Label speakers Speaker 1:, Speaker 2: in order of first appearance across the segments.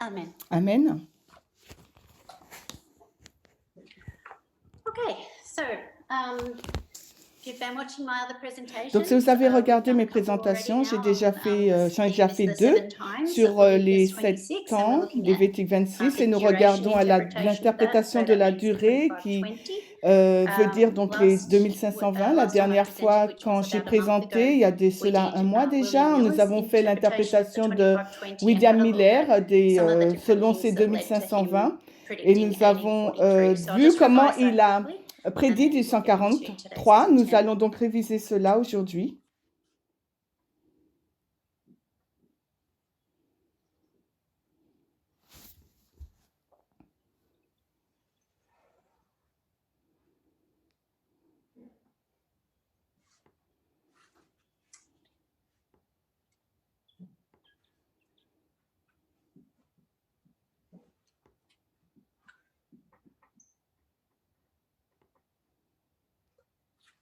Speaker 1: Amen.
Speaker 2: Amen.
Speaker 1: Okay, so if you've been watching my other presentations,
Speaker 2: Donc, si vous avez
Speaker 1: we've
Speaker 2: regardé
Speaker 1: done
Speaker 2: mes
Speaker 1: a couple already
Speaker 2: présentations,
Speaker 1: now.
Speaker 2: j'en ai déjà
Speaker 1: Leviticus
Speaker 2: fait
Speaker 1: the
Speaker 2: 2
Speaker 1: seven times
Speaker 2: sur
Speaker 1: of
Speaker 2: les
Speaker 1: Leviticus
Speaker 2: 7
Speaker 1: 26, and we're
Speaker 2: temps,
Speaker 1: looking at
Speaker 2: Lévitique 26, et nous
Speaker 1: duration
Speaker 2: regardons à
Speaker 1: interpretation of that.
Speaker 2: l'interprétation
Speaker 1: So
Speaker 2: de
Speaker 1: that
Speaker 2: la
Speaker 1: means
Speaker 2: durée qui
Speaker 1: 2520.
Speaker 2: veut dire donc les
Speaker 1: Last
Speaker 2: 2520. La
Speaker 1: time I
Speaker 2: dernière
Speaker 1: presented,
Speaker 2: fois,
Speaker 1: which
Speaker 2: quand
Speaker 1: was
Speaker 2: j'ai
Speaker 1: about a month
Speaker 2: présenté,
Speaker 1: ago,
Speaker 2: il y a
Speaker 1: we
Speaker 2: cela un
Speaker 1: did
Speaker 2: mois
Speaker 1: William
Speaker 2: déjà, nous
Speaker 1: Miller's
Speaker 2: avons fait
Speaker 1: interpretation of the
Speaker 2: l'interprétation de
Speaker 1: 2520 and
Speaker 2: William
Speaker 1: had a look
Speaker 2: Miller
Speaker 1: at some of the different
Speaker 2: selon
Speaker 1: things
Speaker 2: ces
Speaker 1: that led to
Speaker 2: 2520,
Speaker 1: him
Speaker 2: et
Speaker 1: predicting
Speaker 2: nous avons
Speaker 1: 1843. So I'll
Speaker 2: vu
Speaker 1: just
Speaker 2: comment
Speaker 1: revise
Speaker 2: il
Speaker 1: that
Speaker 2: a
Speaker 1: quickly.
Speaker 2: prédit
Speaker 1: And then we'll get into today's
Speaker 2: 1843. Nous
Speaker 1: content.
Speaker 2: allons donc réviser cela aujourd'hui.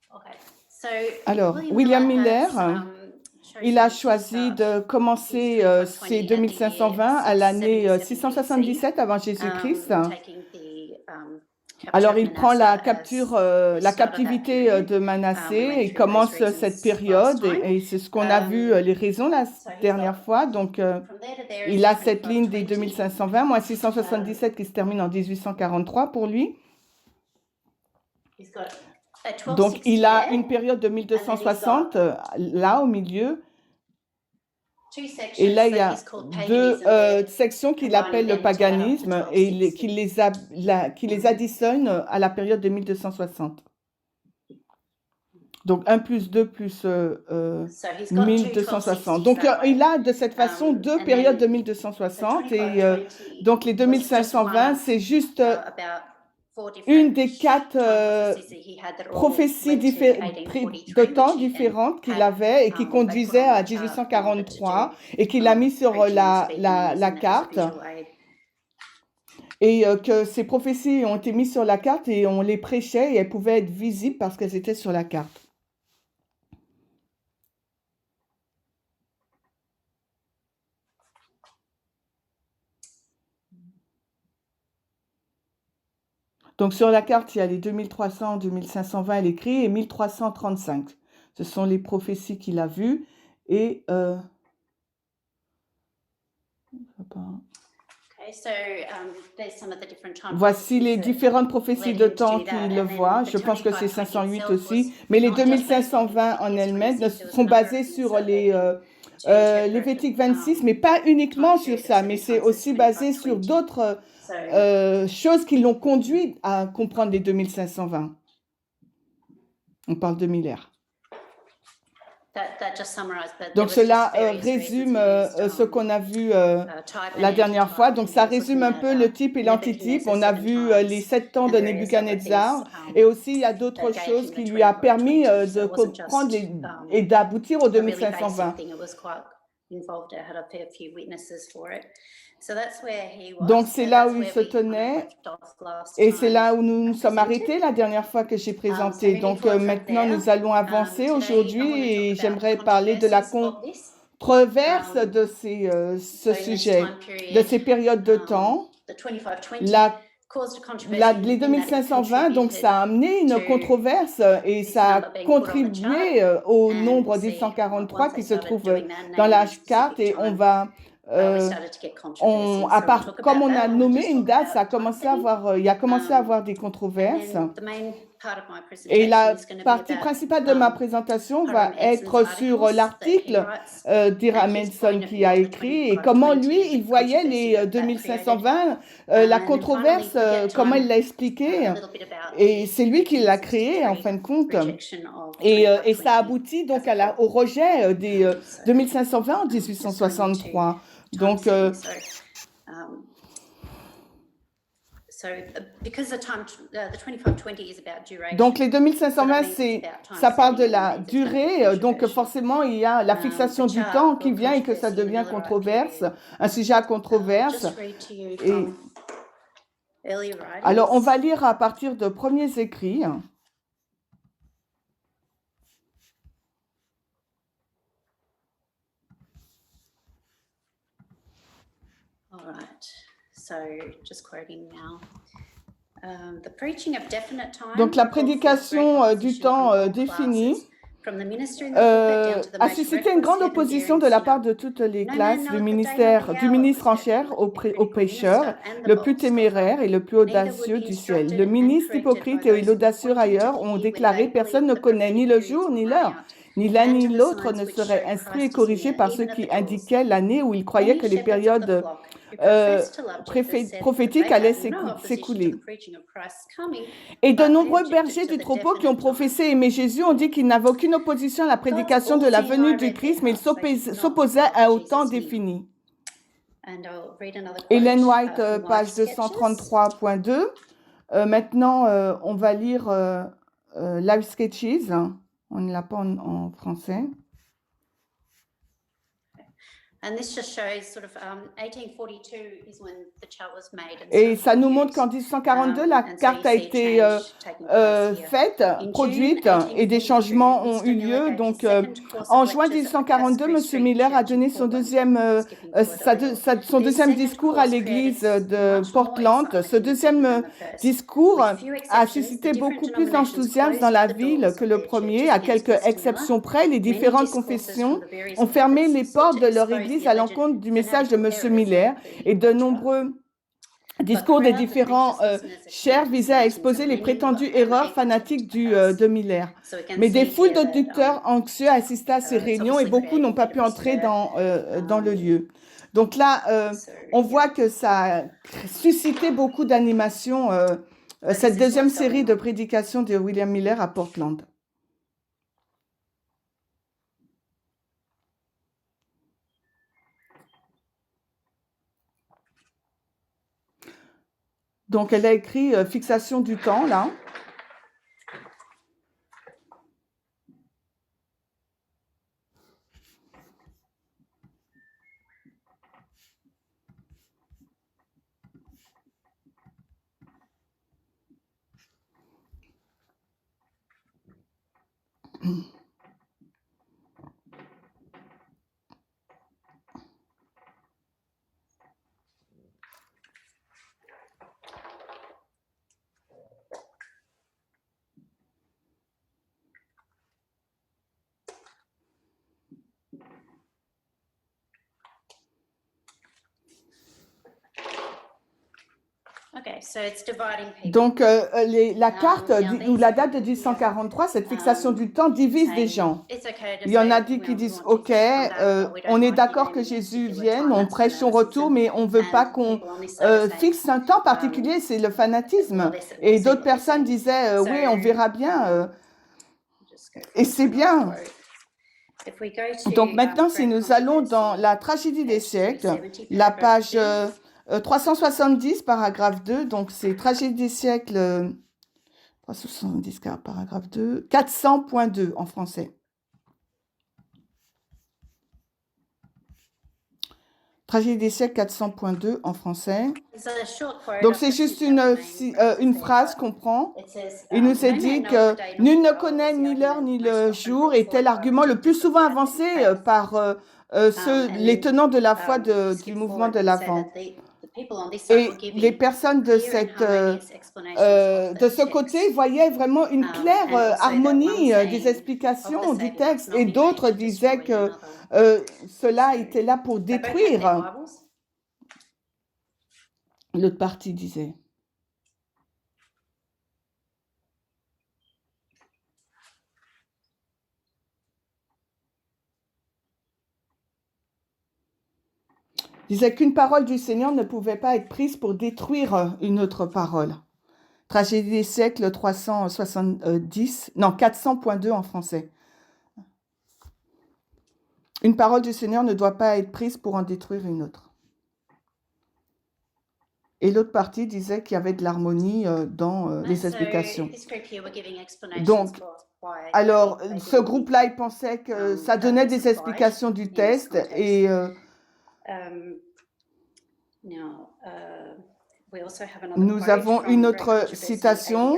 Speaker 1: Okay. So
Speaker 2: Alors, William Miller, il a choisi
Speaker 1: de
Speaker 2: de commencer ses 2520 à l'année 677 avant Jésus-Christ. Alors, il prend la captivité de Manassé et commence cette période, et c'est ce qu'on a vu, les raisons la dernière fois. Donc, il a cette ligne des 2520, moins 677 qui se termine en 1843 pour lui. Donc, il a une période de 1260 là au milieu. Et là, il y a deux sections qu'il appelle le paganisme et qui les additionne à la période de 1260. Donc, 1 plus 2 plus 1260. Donc, il a de cette façon deux périodes de 1260. Et donc, les 2520, c'est juste une des 4 prophéties de temps différentes qu'il avait et qui conduisaient à 1843 et qu'il a mis sur la carte. Et que ces prophéties ont été mises sur la carte et on les prêchait et elles pouvaient être visibles parce qu'elles étaient sur la carte. Donc, sur la carte, il y a les 2300, 2520, elle écrit, et 1335. Ce sont les prophéties qu'il a vues. Et voici les différentes prophéties de temps qu'il voit. Je pense que c'est 508 aussi. Mais les 2520 en elles-mêmes sont basées sur les Lévitique 26, mais pas uniquement sur ça, mais c'est aussi basé sur d'autres choses qui l'ont conduit à comprendre les 2520. On parle de Miller. Donc, cela résume ce qu'on a vu la dernière fois. Donc, ça résume un peu le type et l'antitype. On a vu les 7 temps de Nebuchadnezzar. Et aussi, il y a d'autres choses qui lui a permis de comprendre et d'aboutir aux 2520. Donc, c'est là où il se tenait. Et c'est là où nous nous sommes arrêtés la dernière fois que j'ai présenté. Donc, maintenant, nous allons avancer aujourd'hui et j'aimerais parler de la controverse de ce sujet, de ces périodes de temps. Les 2520, donc ça a amené une controverse et ça a contribué au nombre des 143 qui se trouve dans la carte et on va... comme on a nommé une date, il a commencé à avoir des controverses. Et la partie principale de ma présentation va être sur l'article d'Ira Manson qui a écrit et comment lui, il voyait les 2520, la controverse, comment il l'a expliqué. Et c'est lui qui l'a créé en fin de compte. Et ça aboutit donc au rejet des 2520 en 1863. Donc, donc les 2520, ça parle de la durée, donc forcément il y a la fixation du temps qui vient et que ça devient controverse, un sujet à controverse. Alors on va lire à partir de premiers écrits. Donc la prédication du temps défini a suscité une grande opposition de la part de toutes les classes du ministre en chair au pécheur, le plus téméraire et le plus audacieux du ciel. Le ministre hypocrite et l'audacieux ailleurs ont déclaré « Personne ne connaît ni le jour ni l'heure. Ni l'un ni l'autre ne serait instruit et corrigé par ceux qui indiquaient l'année où ils croyaient que les périodes prophétiques allaient s'écouler. » Et de nombreux bergers du troupeau qui ont professé aimer Jésus ont dit qu'ils n'avaient aucune opposition à la prédication de la venue du Christ, mais ils s'opposaient à un temps défini. Ellen White, page 233.2. Maintenant, on va lire Life Sketches. On ne l'a pas en français. Et ça nous montre qu'en 1842, la carte a été faite, produite, et des changements ont eu lieu. Donc, en juin 1842, M. Miller a donné son deuxième discours à l'église de Portland. Ce deuxième discours a suscité beaucoup plus d'enthousiasme dans la ville que le premier. À quelques exceptions près, les différentes confessions ont fermé les portes de leur église à l'encontre du message de M. Miller, et de nombreux discours des différents chers visaient à exposer les prétendues erreurs fanatiques de Miller. Mais des foules d'auditeurs anxieux assistaient à ces réunions et beaucoup n'ont pas pu entrer dans le lieu. Donc là, on voit que ça a suscité beaucoup d'animation, cette deuxième série de prédications de William Miller à Portland. Donc, elle a écrit fixation du temps, là. Donc, la carte ou la date de 1843, cette fixation du temps, divise des gens. Il y en a qui disent, OK, on est d'accord que Jésus vienne, on prêche son retour, mais on ne veut pas qu'on fixe un temps particulier, c'est le fanatisme. Et d'autres personnes disaient, oui, on verra bien, et c'est bien. Donc maintenant, si nous allons dans la tragédie des siècles, la page 370, paragraphe 2, donc c'est tragédie des siècles, 370, paragraphe 2, 400.2 en français. Tragédie des siècles 400.2 en français. Donc c'est juste une phrase qu'on prend. Il nous est dit que nul ne connaît ni l'heure ni le jour, et tel argument le plus souvent avancé par les tenants de la foi du mouvement de l'Avent. Et les personnes de ce côté voyaient vraiment une claire harmonie des explications du texte, et d'autres disaient que cela était là pour détruire. L'autre partie disait. Disait qu'une parole du Seigneur ne pouvait pas être prise pour détruire une autre parole. Tragédie des siècles 400.2 en français. Une parole du Seigneur ne doit pas être prise pour en détruire une autre. Et l'autre partie disait qu'il y avait de l'harmonie dans les explications. Donc, alors, ce groupe-là, il pensait que ça donnait des explications du texte, et nous avons une autre citation,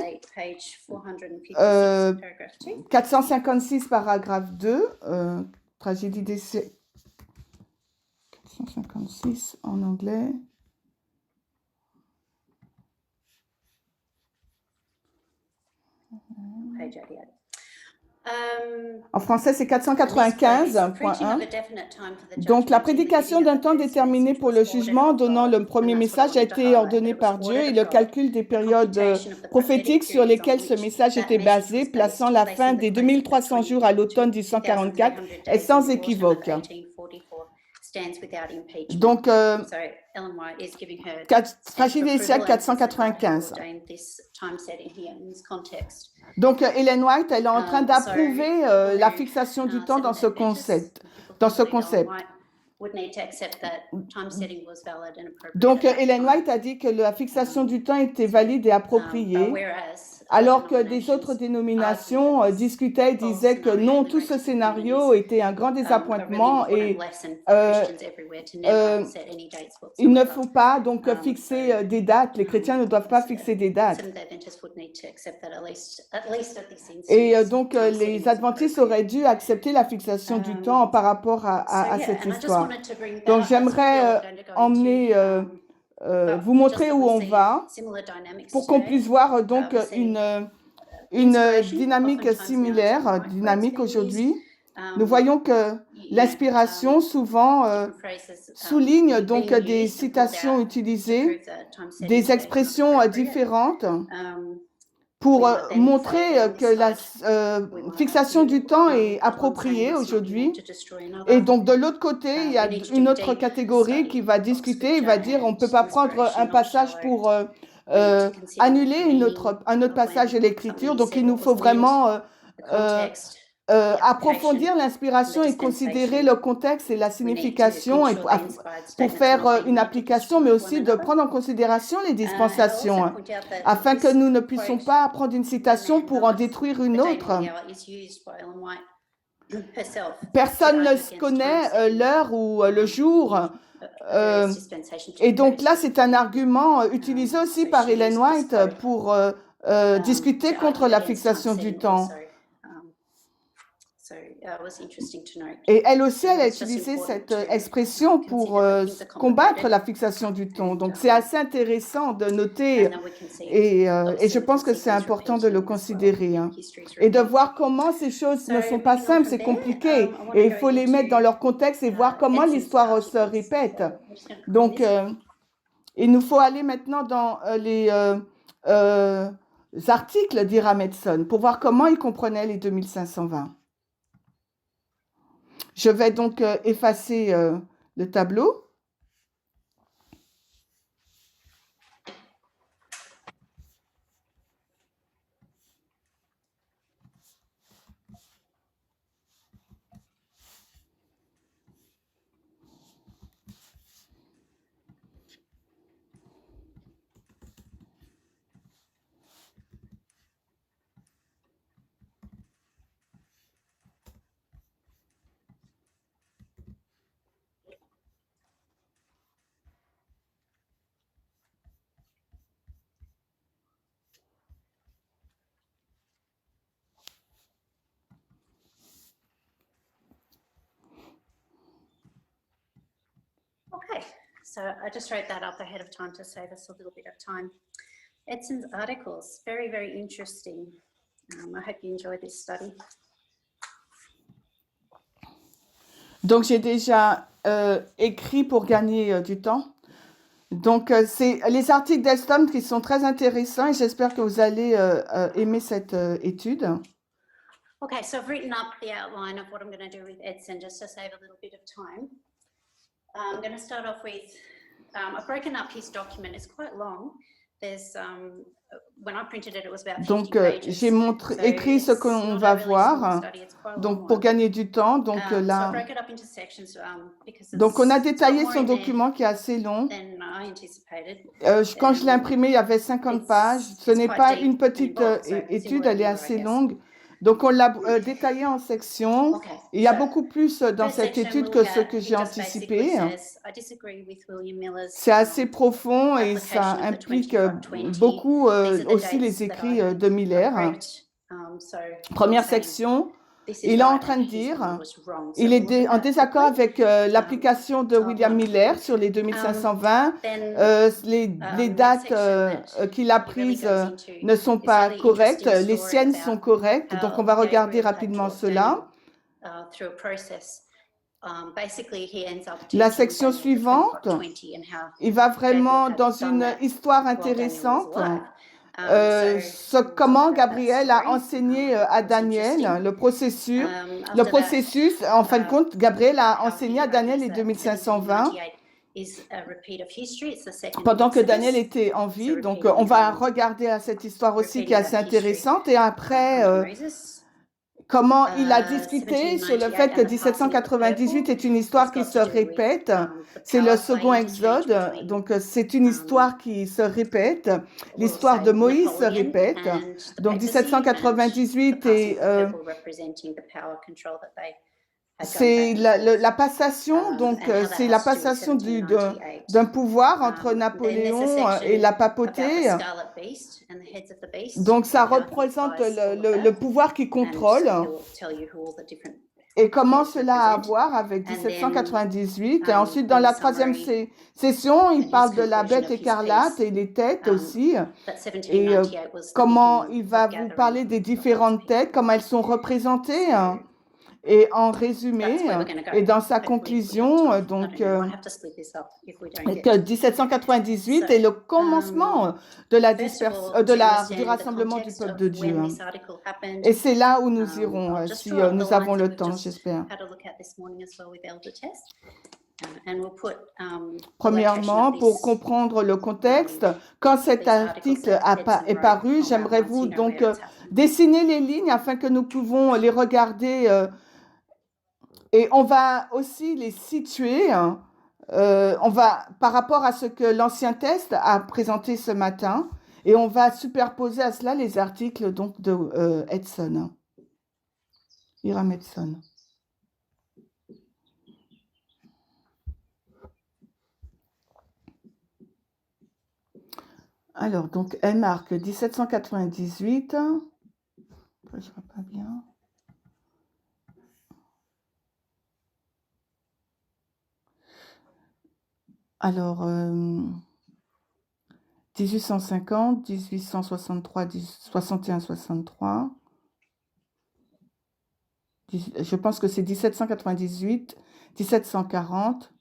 Speaker 2: 456, paragraphe 2, tragédie des siècles, 456 en anglais.
Speaker 1: Page 88.
Speaker 2: En français, c'est 495.1. Donc, la prédication d'un temps déterminé pour le jugement donnant le premier message a été ordonné par Dieu et le calcul des périodes prophétiques sur lesquelles ce message était basé, plaçant la fin des 2300 jours à l'automne 1844, est sans équivoque. Donc, fragilité siècle 495. Donc, Ellen White, elle est en train d'approuver la fixation du temps dans ce concept. Donc, Ellen White a dit que la fixation du temps était valide et appropriée, alors que des autres dénominations discutaient et disaient que non, tout ce scénario était un grand désappointement et il ne faut pas donc fixer des dates. Les chrétiens ne doivent pas fixer des dates. Et donc, les adventistes auraient dû accepter la fixation du temps par rapport à cette histoire. Donc, j'aimerais emmener, vous montrer où on va pour qu'on puisse voir donc une dynamique similaire, dynamique aujourd'hui. Nous voyons que l'inspiration souvent souligne donc des citations utilisées, des expressions différentes pour montrer que la fixation du temps est appropriée aujourd'hui. Et donc, de l'autre côté, il y a une autre catégorie qui va discuter et va dire on ne peut pas prendre un passage pour annuler un autre passage de l'Écriture. Donc, il nous faut vraiment approfondir l'inspiration et considérer le contexte et la signification et pour faire une application, mais aussi de prendre en considération les dispensations, afin que nous ne puissions pas prendre une citation pour en détruire une autre. Personne ne connaît l'heure ou le jour. Et donc là, c'est un argument utilisé aussi par Ellen White pour discuter contre la fixation du temps. Et elle aussi, elle a utilisé cette expression pour combattre la fixation du temps. Donc, c'est assez intéressant de noter et je pense que c'est important de le considérer et de voir comment ces choses ne sont pas simples, c'est compliqué et il faut les mettre dans leur contexte et voir comment l'histoire se répète. Donc, il nous faut aller maintenant dans les articles d'Ira Metson pour voir comment il comprenait les 2520. Je vais donc effacer le tableau.
Speaker 1: Okay, so I just wrote that up ahead of time to save us a little bit of time. Edson's articles, very, very interesting. I hope you enjoy this study.
Speaker 2: Donc, j'ai déjà écrit pour gagner du temps. Donc, c'est les articles d'Elston qui sont très intéressants et j'espère que vous allez aimer cette étude.
Speaker 1: Okay, so I've written up the outline of what I'm going to do with Edson just to save a little bit of time. I'm going to start off with, I've broken up his document. It's quite long. There's, when I printed it, it was about 50
Speaker 2: Donc,
Speaker 1: pages.
Speaker 2: j'ai écrit ce qu'on va voir, donc pour gagner du temps. Donc, là, donc on a détaillé son document qui est assez long. Quand je l'ai imprimé, il y avait 50 pages. Ce n'est pas une petite étude, elle est assez longue. Donc, on l'a détaillé en sections. Il y a beaucoup plus dans cette étude que ce que j'ai anticipé. C'est assez profond et ça implique beaucoup aussi les écrits de Miller. Première section, il est en train de dire, il est en désaccord avec l'application de William Miller sur les 2520. Les dates qu'il a prises ne sont pas correctes, les siennes sont correctes, donc on va regarder rapidement cela. La section suivante, il va vraiment dans une histoire intéressante. Comment Gabriel a enseigné à Daniel le processus. En fin de compte, Gabriel a enseigné à Daniel les 2520 pendant que Daniel était en vie. Donc, on va regarder à cette histoire aussi qui est assez intéressante. Et après, comment il a discuté sur le fait que 1798 est une histoire qui se répète. C'est le second Exode, donc c'est une histoire qui se répète. L'histoire de Moïse se répète. Donc 1798 et c'est la passation, donc c'est la passation d'un pouvoir entre Napoléon et la papauté. Donc ça représente le pouvoir qui contrôle. Et comment cela a à voir avec 1798. Et ensuite, dans la troisième session, il parle de la bête écarlate et les têtes aussi. Et comment il va vous parler des différentes têtes, comment elles sont représentées. Et en résumé, et dans sa conclusion, donc, que 1798 est le commencement du rassemblement du peuple de Dieu. Et c'est là où nous irons, si nous avons le temps, j'espère. Premièrement, pour comprendre le contexte, quand cet article est paru, j'aimerais vous donc dessiner les lignes afin que nous pouvons les regarder. Et on va aussi les situer, on va, par rapport à ce que l'Ancien Test a présenté ce matin, et on va superposer à cela les articles donc, de Edson, Hiram Edson. Alors, donc, elle marque 1798. Je ne vois pas bien. Alors, 1850, 1863, 61, 63. Je pense que c'est 1798, 1740.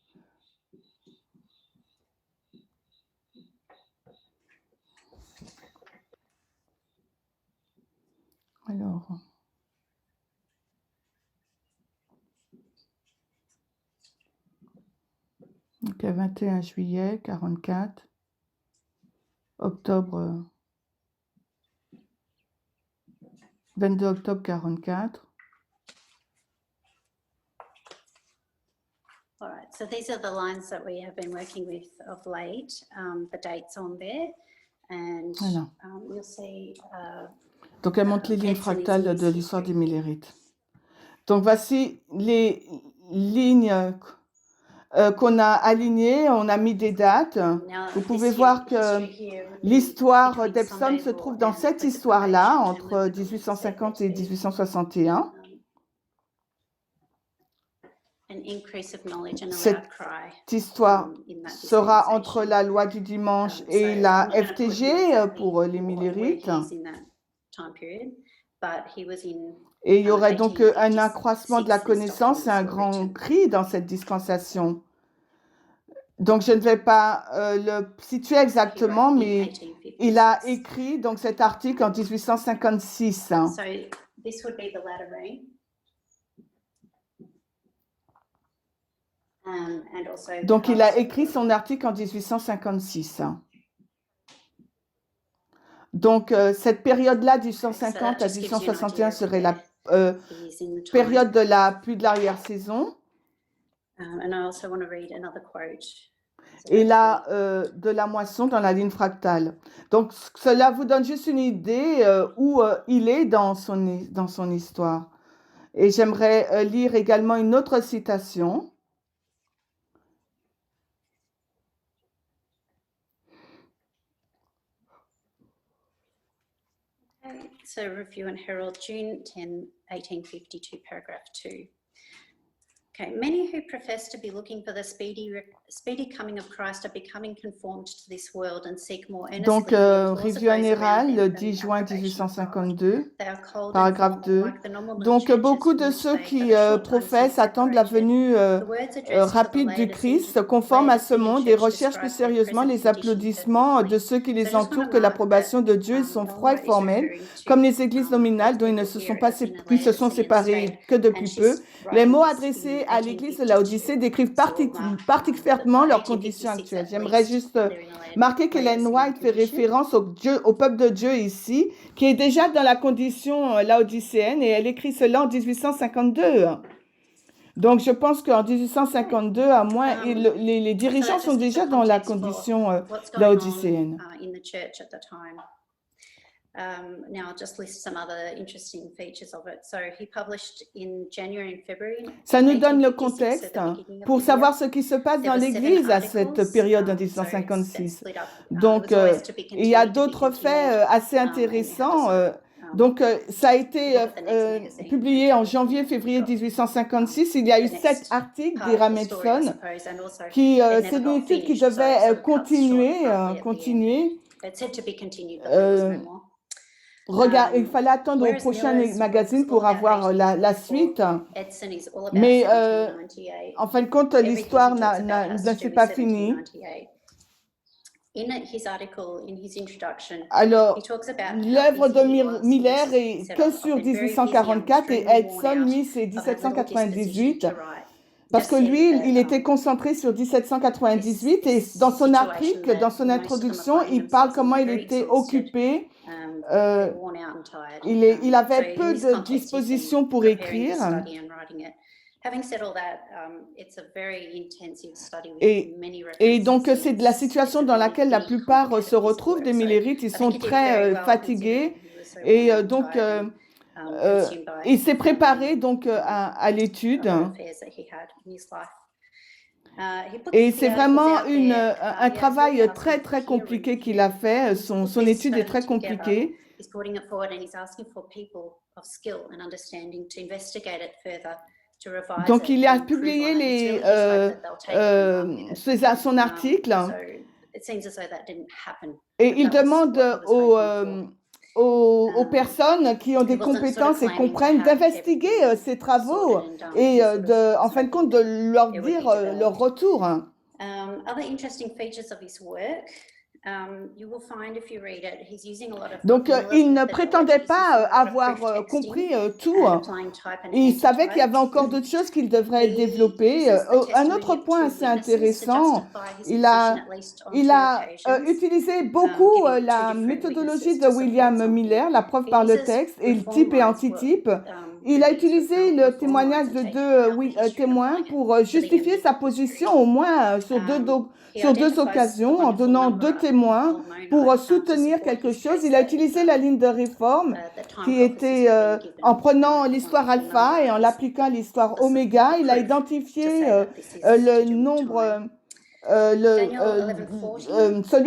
Speaker 2: Alors... Donc, 21 juillet 44, octobre, 22 octobre 44.
Speaker 1: All right, so these are the lines that we have been working with of late, the dates on there, and
Speaker 2: voilà.
Speaker 1: You'll see.
Speaker 2: Donc, elle montre les lignes fractales de l'histoire des Millérites. Donc, voici les lignes qu'on a alignées, on a mis des dates. Vous pouvez voir que l'histoire d'Epsom se trouve dans cette histoire-là, entre 1850 et 1861. Cette histoire sera entre la loi du dimanche et la FTG pour les Millérites. Et il y aurait donc un accroissement de la connaissance et un grand cri dans cette dispensation. Donc, je ne vais pas le situer exactement, mais il a écrit donc, cet article en 1856. Donc, il a écrit son article en 1856. Donc, cette période-là, 1850 à 1861, serait la période de la pluie de l'arrière-saison. Et là, de la moisson dans la ligne fractale. Donc, cela vous donne juste une idée où il est dans son histoire. Et j'aimerais lire également une autre citation.
Speaker 1: Okay, so Review and Herald, June 10, 1852, paragraph 2. Okay, many who profess to be looking for the speedy coming of Christ are becoming conformed to this world and seek more
Speaker 2: Donc,
Speaker 1: earnestly the applause of
Speaker 2: Revue
Speaker 1: those
Speaker 2: générale,
Speaker 1: around them
Speaker 2: le
Speaker 1: than
Speaker 2: 10
Speaker 1: the
Speaker 2: juin
Speaker 1: approbation of God.
Speaker 2: 1852,
Speaker 1: They are cold and
Speaker 2: paragraphe
Speaker 1: formal,
Speaker 2: 2.
Speaker 1: like the nominal
Speaker 2: Donc,
Speaker 1: churches
Speaker 2: beaucoup
Speaker 1: from
Speaker 2: de
Speaker 1: which
Speaker 2: ceux
Speaker 1: they
Speaker 2: qui
Speaker 1: but a short time
Speaker 2: professent
Speaker 1: since
Speaker 2: attendent la
Speaker 1: separated.
Speaker 2: venue
Speaker 1: The words addressed to the
Speaker 2: rapide du
Speaker 1: Laodicean
Speaker 2: Christ, conformes à ce
Speaker 1: Laodicean
Speaker 2: monde, et
Speaker 1: church
Speaker 2: recherchent plus
Speaker 1: describe their
Speaker 2: sérieusement
Speaker 1: present
Speaker 2: les
Speaker 1: condition
Speaker 2: applaudissements de
Speaker 1: perfectly.
Speaker 2: ceux qui
Speaker 1: So I
Speaker 2: les
Speaker 1: just want
Speaker 2: entourent
Speaker 1: to
Speaker 2: que la
Speaker 1: mark that
Speaker 2: approbation de Dieu. Ils sont froids et
Speaker 1: Ella is
Speaker 2: formels,
Speaker 1: referring
Speaker 2: comme
Speaker 1: to
Speaker 2: les églises nominales
Speaker 1: those
Speaker 2: dont ils ne
Speaker 1: people
Speaker 2: se sont
Speaker 1: here
Speaker 2: pas
Speaker 1: as in a
Speaker 2: qui se sont
Speaker 1: Laodicean
Speaker 2: séparés
Speaker 1: state,
Speaker 2: que
Speaker 1: and
Speaker 2: depuis peu.
Speaker 1: she's
Speaker 2: Les
Speaker 1: writing
Speaker 2: mots
Speaker 1: this
Speaker 2: adressés
Speaker 1: in
Speaker 2: à l'église de
Speaker 1: 1852.
Speaker 2: Laodicée décrivent
Speaker 1: So we'll mark
Speaker 2: particulièrement
Speaker 1: that by
Speaker 2: leurs conditions
Speaker 1: 1856
Speaker 2: actuelles.
Speaker 1: at
Speaker 2: J'aimerais
Speaker 1: least,
Speaker 2: juste
Speaker 1: they're in a
Speaker 2: marquer qu'Ellen
Speaker 1: Laodicean
Speaker 2: White fait
Speaker 1: condition.
Speaker 2: référence au peuple de Dieu ici, qui est déjà dans la condition laodicéenne, et elle écrit cela en 1852. Donc, je pense qu'en 1852, à moins, les dirigeants sont déjà dans la condition laodicéenne.
Speaker 1: In the church at the time. Now I'll just list some other interesting features of it. So he published in January and February.
Speaker 2: Ça nous donne le contexte pour savoir ce qui se passe dans l'Église à cette période en 1856. Donc, il y a d'autres faits assez intéressants. Donc, ça a été publié en janvier-février 1856. Il y a eu 7 articles d'Ira Medson. C'est une étude qui devait continuer. Il fallait attendre au prochain magazine pour avoir la suite. Mais en fin de compte, l'histoire ne s'est pas finie. Alors, l'œuvre de Miller est que sur 1844 et Edson, lui, c'est 1798. Parce que lui, il était concentré sur 1798 et dans son article, dans son introduction, il parle comment il était occupé. Il avait peu de dispositions pour écrire. Et donc, c'est la situation dans laquelle la plupart se retrouvent des Millerites. Ils sont très fatigués et donc il s'est préparé donc à l'étude. Et c'est vraiment un travail très très compliqué qu'il a fait. Son étude est très compliquée. Donc, il a publié son article et il demande aux personnes qui ont des compétences et comprennent d'investiguer ces travaux et en fin de compte de leur dire leur retour. Donc, il ne prétendait pas avoir compris tout. Il savait qu'il y avait encore d'autres choses qu'il devrait développer. Un autre point assez intéressant, il a utilisé beaucoup la méthodologie de William Miller, la preuve par le texte, et le type et antitype. Il a utilisé le témoignage de deux témoins pour justifier sa position au moins sur deux occasions, en donnant deux témoins pour soutenir quelque chose. Il a utilisé la ligne de réforme qui était en prenant l'histoire alpha et en l'appliquant à l'histoire oméga. Il a identifié le nombre, celui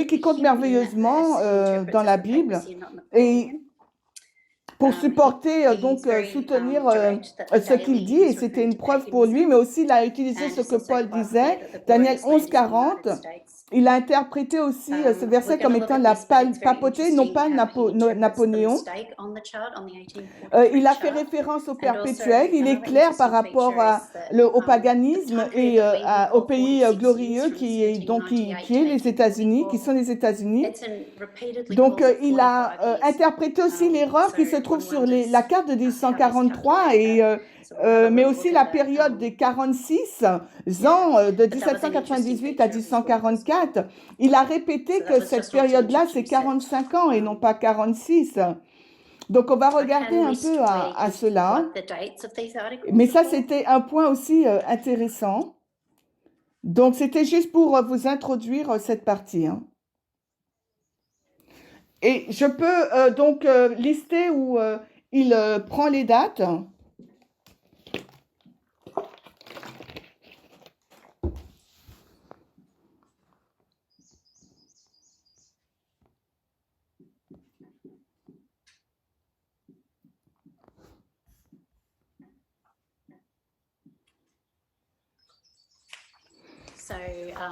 Speaker 2: qui compte merveilleusement dans la Bible et pour supporter, soutenir ce qu'il dit, et c'était une preuve pour lui, mais aussi il a utilisé ce que Paul disait, Daniel 11:40. Il a interprété aussi ce verset comme étant la papauté, non pas Napoléon. Il a fait référence au perpétuel. Il est clair par rapport au paganisme et au pays glorieux qui est les États-Unis, qui sont les États-Unis. Donc, il a interprété aussi l'erreur qui se trouve sur la carte de 1843 mais aussi la période des 46 ans de 1798 à 1844. Il a répété que cette période-là, c'est 45 ans et non pas 46. Donc, on va regarder un peu à cela. Mais ça, c'était un point aussi intéressant. Donc, c'était juste pour vous introduire cette partie. Et je peux donc lister où il prend les dates.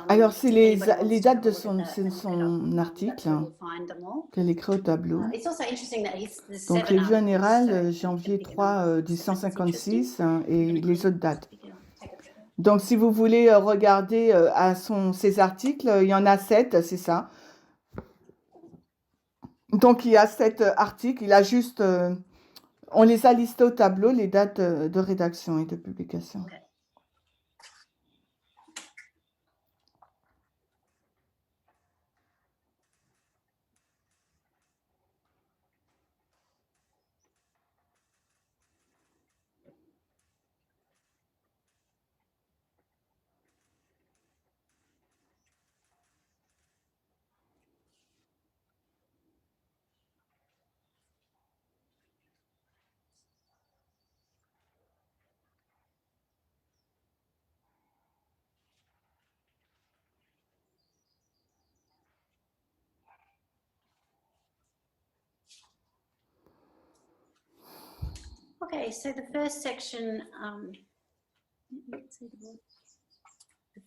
Speaker 2: Alors, c'est les dates de son article qu'elle écrit au tableau. Donc, les vues générales, janvier 3, 1756 et les autres dates. Donc, si vous voulez regarder ses articles, il y en a 7, c'est ça. Donc, il y a 7 articles. Il a juste... on les a listés au tableau, les dates de rédaction et de publication.
Speaker 1: Okay. Okay, so the first section, the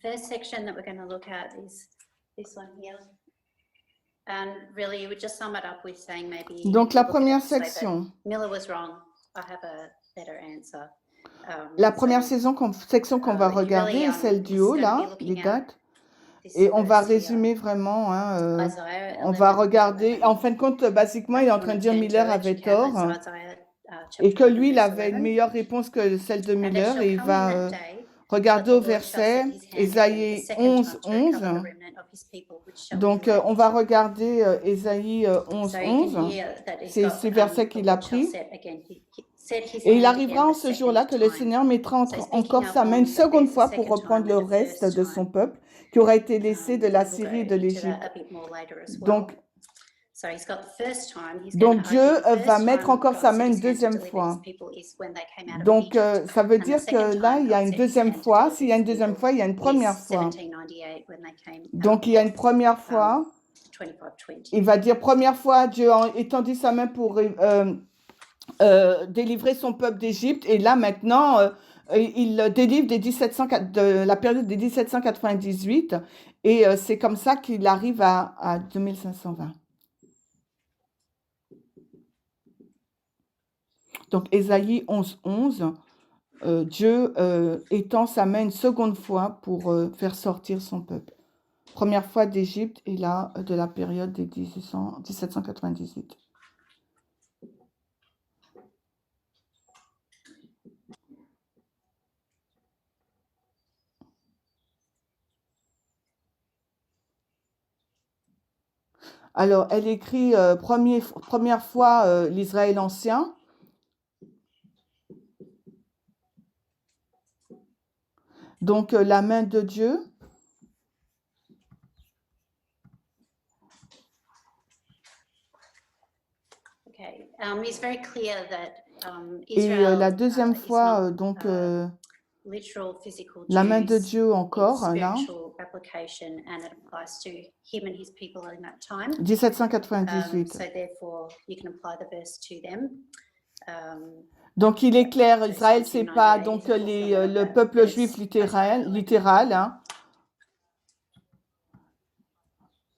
Speaker 1: first section that we're going to look at is this one here. And really, you would just sum it up with saying maybe.
Speaker 2: Donc la première section.
Speaker 1: Miller was wrong. I have a better answer.
Speaker 2: La première section qu'on va regarder est celle du haut, là, les dates. Et on va résumer vraiment, hein, on va regarder. En fin de compte, basiquement, il est en train de dire Miller avait tort et que lui, il avait une meilleure réponse que celle de Miller et il va regarder au verset Ésaïe 11, 11. Donc, on va regarder Ésaïe 11, 11. C'est ce verset qu'il a pris. Et il arrivera en ce jour-là que le Seigneur mettra encore sa main une seconde fois pour reprendre le reste de son peuple qui aura été laissé de la Syrie et de l'Égypte. Donc Dieu va mettre encore sa main une deuxième fois. Donc ça veut dire que là, il y a une deuxième fois. S'il y a une deuxième fois, il y a une première fois. Donc il y a une première fois. Il va dire première fois, Dieu a étendu sa main pour délivrer son peuple d'Égypte. Et là maintenant, il délivre de la période de 1798. Et c'est comme ça qu'il arrive à 2520. Donc, Ésaïe 11, 11, Dieu étend sa main une seconde fois pour faire sortir son peuple. Première fois d'Égypte et là, de la période de 1798. Alors, elle écrit première fois l'Israël ancien. Donc, la main de Dieu. Et la deuxième fois, donc, la main de Dieu encore, là. 1798. Donc, il est clair, Israël, c'est pas donc le peuple juif littéral. Hein.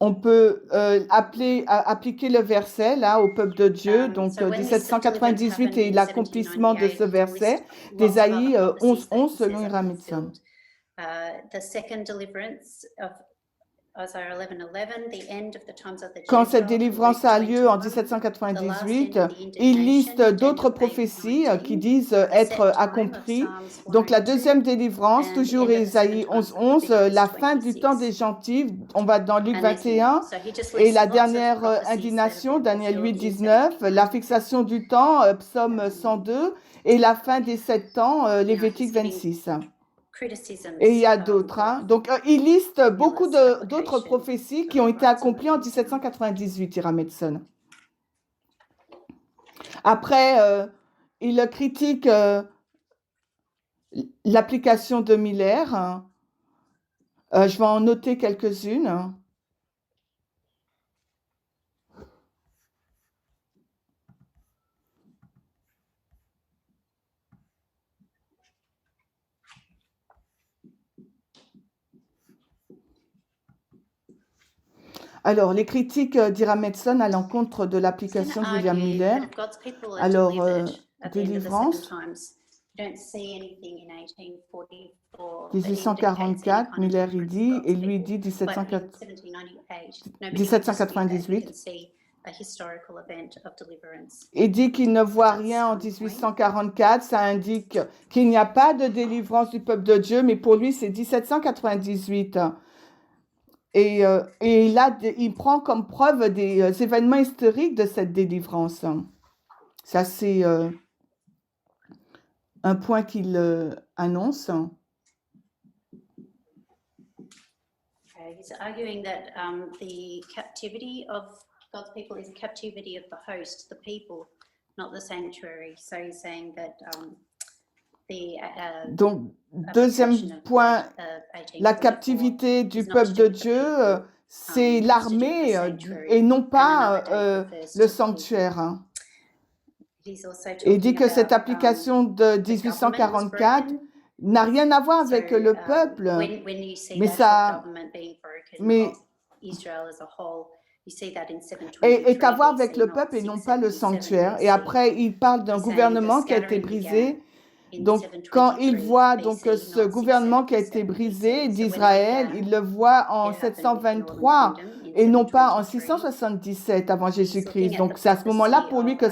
Speaker 2: On peut appliquer le verset là au peuple de Dieu, donc 1798 et l'accomplissement de ce verset d'Ésaïe 11, 11 selon Ira Mitson. Quand cette délivrance a lieu en 1798, il liste d'autres prophéties qui disent être accomplies. Donc la deuxième délivrance, toujours Ésaïe 11, 11, la fin du temps des gentils, on va dans Luc 21, et la dernière indignation, Daniel 8, 19, la fixation du temps, Psaume 102, et la fin des 7 ans, Lévitique 26. Et il y a d'autres. Hein. Donc, il liste beaucoup d'autres prophéties qui ont été accomplies en 1798, Ira Metson. Après, il critique l'application de Miller. Hein. Je vais en noter quelques-unes. Alors, les critiques d'Ira Metson à l'encontre de l'application de William Miller. Alors, délivrance. 1844, Miller il dit, et lui dit 1798. Il dit qu'il ne voit rien en 1844, ça indique qu'il n'y a pas de délivrance du peuple de Dieu, mais pour lui c'est 1798. Et il prend comme preuve des événements historiques de cette délivrance. Ça c'est un point qu'il annonce.
Speaker 1: He's arguing that the captivity of God's people is captivity of the host, the people, not the sanctuary. So he's saying that
Speaker 2: donc, deuxième point, la captivité du peuple de Dieu, c'est l'armée et non pas le sanctuaire. Et il dit que cette application de 1844 n'a rien à voir avec le peuple, mais est à voir avec le peuple et non pas le sanctuaire. Et après, il parle d'un gouvernement qui a été brisé. Donc, quand il voit donc ce gouvernement qui a été brisé d'Israël, il le voit en 723 et non pas en 677 avant Jésus-Christ. Donc, c'est à ce moment-là pour lui que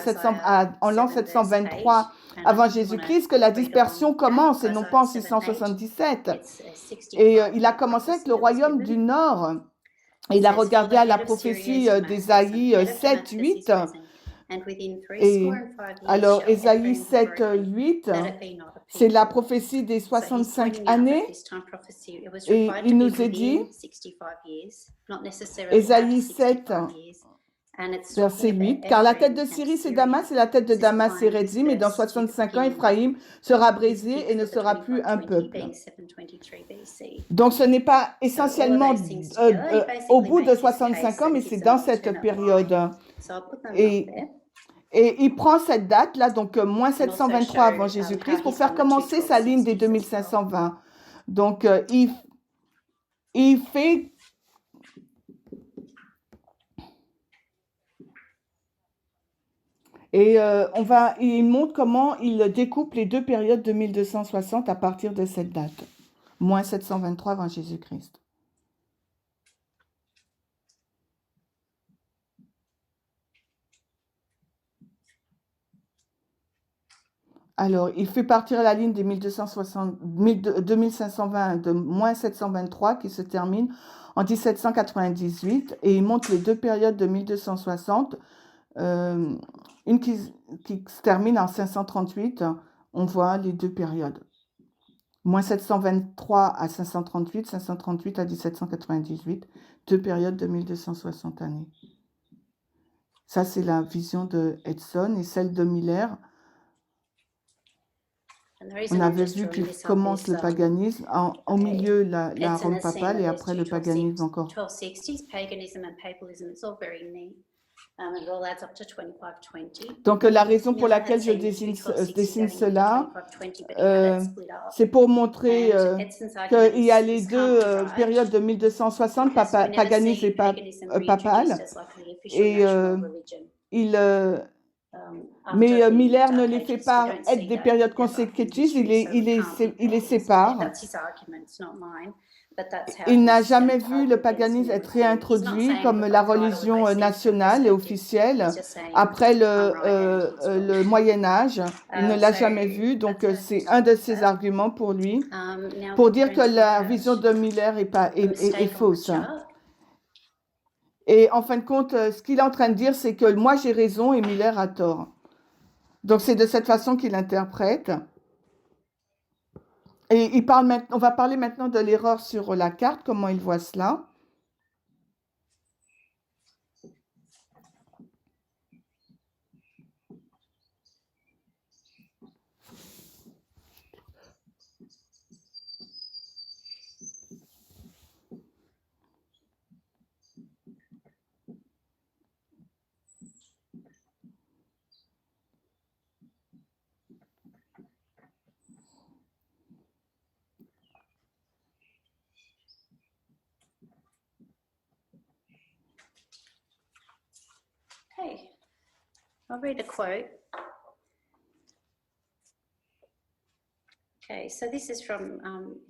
Speaker 2: en l'an 723 avant Jésus-Christ que la dispersion commence et non pas en 677. Et il a commencé avec le royaume du Nord. Il a regardé à la prophétie d'Ésaïe 7, 8. Et alors, Ésaïe 7, 8, c'est la prophétie des 65 années. Et il nous est dit, Ésaïe 7, verset 8, car la tête de Syrie c'est Damas et la tête de Damas c'est Rédim, et dans 65 ans, Éphraïm sera brisé et ne sera plus un peuple. Donc, ce n'est pas essentiellement au bout de 65 ans, mais c'est dans cette période. Et il prend cette date-là, donc moins 723 avant Jésus-Christ, pour faire commencer sa ligne des 2520. Donc, il fait... Et il montre comment il découpe les deux périodes de 1260 à partir de cette date. Moins 723 avant Jésus-Christ. Alors, il fait partir la ligne des 2520 de moins 723 qui se termine en 1798 et il montre les deux périodes de 1260, une qui se termine en 538, on voit les deux périodes. Moins 723 à 538, 538 à 1798, deux périodes de 1260 années. Ça, c'est la vision de Edson et celle de Miller. On avait vu qu'il commence le paganisme, au milieu la Rome papale et après le paganisme encore. Donc la raison pour laquelle je dessine cela, c'est pour montrer qu'il y a les deux périodes de 1260, paganisme et papal, et mais Miller ne les fait pas être des périodes consécutives, il les sépare. Il n'a jamais vu le paganisme être réintroduit comme la religion nationale et officielle après le Moyen-Âge. Il ne l'a jamais vu, donc c'est un de ses arguments pour lui, pour dire que la vision de Miller est fausse. Et en fin de compte, ce qu'il est en train de dire, c'est que moi j'ai raison et Miller a tort. Donc c'est de cette façon qu'il interprète. Et on va parler maintenant de l'erreur sur la carte, comment il voit cela.
Speaker 1: I'll read a quote. Okay, so this is from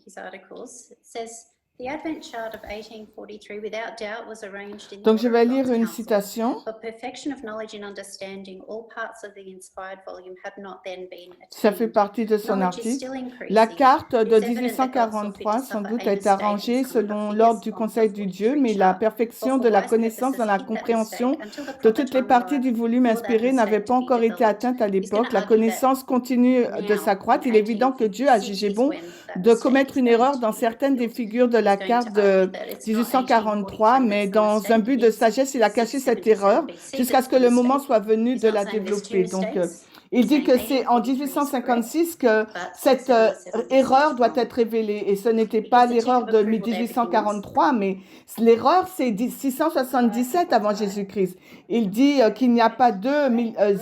Speaker 1: his articles. It says, The Advent chart of 1843 without doubt was arranged in
Speaker 2: Donc, je
Speaker 1: the order
Speaker 2: vais
Speaker 1: of
Speaker 2: lire
Speaker 1: God's
Speaker 2: une
Speaker 1: counsel.
Speaker 2: citation.
Speaker 1: For perfection of knowledge and understanding, all parts of the inspired volume had not then been
Speaker 2: Ça fait
Speaker 1: attained.
Speaker 2: partie de son
Speaker 1: Knowledge is
Speaker 2: article.
Speaker 1: still increasing.
Speaker 2: La carte de
Speaker 1: It's evident that God saw fit to
Speaker 2: 1843, sans
Speaker 1: suffer
Speaker 2: doute,
Speaker 1: a
Speaker 2: a été
Speaker 1: mistake and
Speaker 2: arrangée
Speaker 1: some of the
Speaker 2: selon
Speaker 1: figures
Speaker 2: l'ordre du
Speaker 1: from
Speaker 2: Conseil
Speaker 1: the
Speaker 2: du Dieu,
Speaker 1: 43
Speaker 2: mais la
Speaker 1: chart.
Speaker 2: perfection
Speaker 1: But
Speaker 2: de
Speaker 1: for
Speaker 2: la
Speaker 1: wise
Speaker 2: connaissance dans
Speaker 1: purposes,
Speaker 2: la
Speaker 1: keep that
Speaker 2: compréhension
Speaker 1: mistake until the
Speaker 2: de
Speaker 1: proper
Speaker 2: toutes les
Speaker 1: time
Speaker 2: parties du
Speaker 1: arrived
Speaker 2: volume
Speaker 1: for that
Speaker 2: inspiré n'avait
Speaker 1: mistake
Speaker 2: pas
Speaker 1: to be
Speaker 2: encore été
Speaker 1: developed.
Speaker 2: atteinte à
Speaker 1: He's going
Speaker 2: l'époque.
Speaker 1: to
Speaker 2: La
Speaker 1: argue that
Speaker 2: connaissance continue de
Speaker 1: now,
Speaker 2: s'accroître.
Speaker 1: in
Speaker 2: Il est évident que Dieu a jugé
Speaker 1: 1856 is
Speaker 2: bon
Speaker 1: when that
Speaker 2: de
Speaker 1: mistake
Speaker 2: commettre
Speaker 1: is
Speaker 2: une
Speaker 1: going
Speaker 2: erreur
Speaker 1: to
Speaker 2: dans
Speaker 1: be
Speaker 2: certaines des
Speaker 1: revealed.
Speaker 2: figures de la
Speaker 1: He's going
Speaker 2: carte
Speaker 1: to argue
Speaker 2: de
Speaker 1: that it's not
Speaker 2: 1843,
Speaker 1: 1843
Speaker 2: mais
Speaker 1: that's the
Speaker 2: dans un
Speaker 1: mistake,
Speaker 2: but de
Speaker 1: it's
Speaker 2: sagesse, il a caché cette erreur
Speaker 1: 677 BC
Speaker 2: jusqu'à ce
Speaker 1: that's
Speaker 2: que
Speaker 1: the
Speaker 2: le moment
Speaker 1: mistake.
Speaker 2: soit venu
Speaker 1: He's
Speaker 2: de
Speaker 1: not
Speaker 2: la
Speaker 1: saying there's two
Speaker 2: développer. Donc,
Speaker 1: mistakes.
Speaker 2: il
Speaker 1: He's
Speaker 2: dit
Speaker 1: saying
Speaker 2: que c'est en
Speaker 1: 1843 is correct,
Speaker 2: 1856 que
Speaker 1: but
Speaker 2: cette
Speaker 1: 677 BC
Speaker 2: erreur
Speaker 1: is
Speaker 2: doit
Speaker 1: wrong.
Speaker 2: être révélée. Et ce n'était
Speaker 1: He
Speaker 2: pas
Speaker 1: gives a tick
Speaker 2: l'erreur
Speaker 1: of
Speaker 2: de
Speaker 1: approval to everything else.
Speaker 2: 1843, mais l'erreur, c'est 677 avant Jésus-Christ. Il dit qu'il n'y a pas deux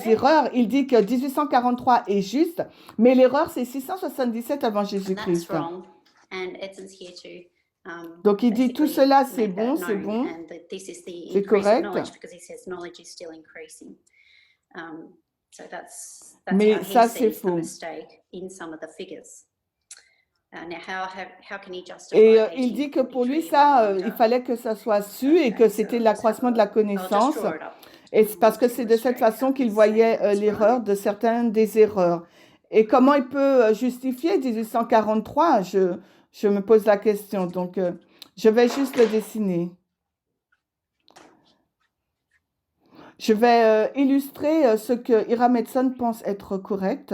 Speaker 2: erreurs. Il dit que 1843 est juste, mais l'erreur, c'est 677 avant
Speaker 1: And that's
Speaker 2: Jésus-Christ.
Speaker 1: wrong. And Edson's here to
Speaker 2: Donc, il dit tout
Speaker 1: basically
Speaker 2: cela, c'est
Speaker 1: make
Speaker 2: bon,
Speaker 1: that
Speaker 2: c'est
Speaker 1: known,
Speaker 2: bon,
Speaker 1: and that this is the
Speaker 2: c'est
Speaker 1: increase of
Speaker 2: correct.
Speaker 1: knowledge, because he says knowledge is still increasing. So that's
Speaker 2: Mais
Speaker 1: how
Speaker 2: ça,
Speaker 1: he
Speaker 2: c'est
Speaker 1: sees the
Speaker 2: faux.
Speaker 1: mistake in some of the figures. Now, how can he justify
Speaker 2: Et il dit que pour lui,
Speaker 1: 1843
Speaker 2: ça,
Speaker 1: and no
Speaker 2: il
Speaker 1: wonder?
Speaker 2: fallait que ça soit su et que
Speaker 1: Okay, so
Speaker 2: c'était
Speaker 1: I'll just have
Speaker 2: l'accroissement de la
Speaker 1: I'll just
Speaker 2: connaissance.
Speaker 1: draw it up
Speaker 2: Et c'est parce que
Speaker 1: to
Speaker 2: c'est de cette
Speaker 1: illustrate
Speaker 2: façon
Speaker 1: how
Speaker 2: qu'il
Speaker 1: he's
Speaker 2: voyait
Speaker 1: saying it's
Speaker 2: l'erreur
Speaker 1: wrong.
Speaker 2: de certaines des erreurs. Et comment il peut justifier 1843? Je me pose la question. Donc, je vais juste le dessiner. Je vais illustrer ce que Hiram Edson pense être correct.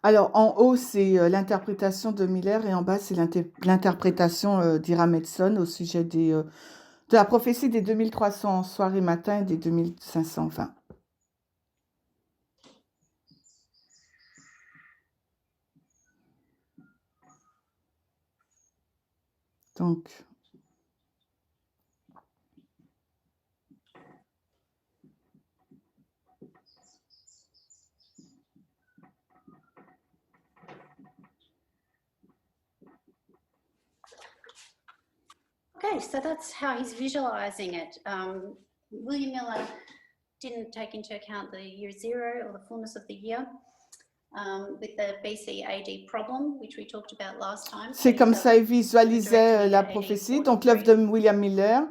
Speaker 2: Alors, en haut, c'est l'interprétation de Miller et en bas, c'est l'interprétation d'Hiram Edson au sujet de la prophétie des 2300 soir et matin et des 2520. Donc,
Speaker 1: Okay, so that's how he's visualizing it. William Miller didn't take into account the year zero or the fullness of the year.
Speaker 2: C'est comme ça il visualisait la prophétie. Donc l'œuvre de William Miller,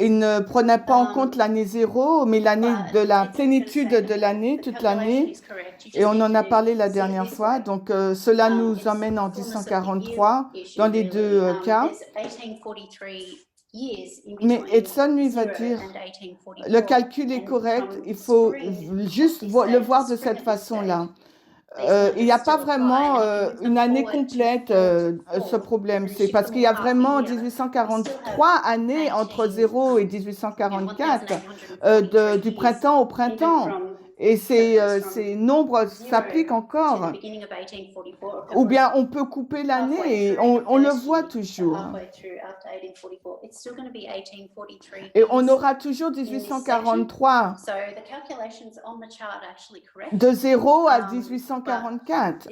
Speaker 2: il ne prenait pas en compte l'année 0, mais l'année de la plénitude de l'année, toute l'année. Et on en a parlé la dernière fois. Donc cela nous emmène en 1843 dans les deux cas. Mais Edson, lui, va dire, le calcul est correct, il faut juste le voir de cette façon-là. Il n'y a pas vraiment une année complète, ce problème. C'est parce qu'il y a vraiment 1843 années entre 0 et 1844, du printemps au printemps. Et ces nombres s'appliquent encore. Ou bien on peut couper l'année et on le voit toujours. Et on aura toujours 1843. De 0 à 1844.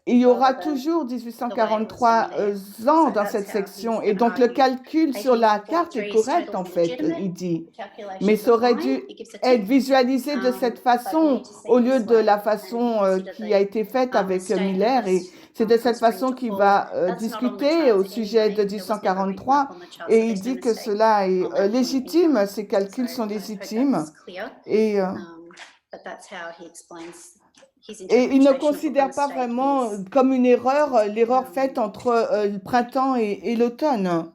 Speaker 2: Il y aura toujours 1843 ans dans cette section. Et donc, le calcul sur la carte est correct, en fait, il dit. Mais ça aurait dû être visualisé de cette façon, au lieu de la façon qui a été faite avec Miller. Et c'est de cette façon qu'il va discuter au sujet de 1843. Et il dit que cela est légitime, ces calculs sont légitimes. Et il ne considère pas vraiment comme une erreur l'erreur faite entre le printemps et l'automne.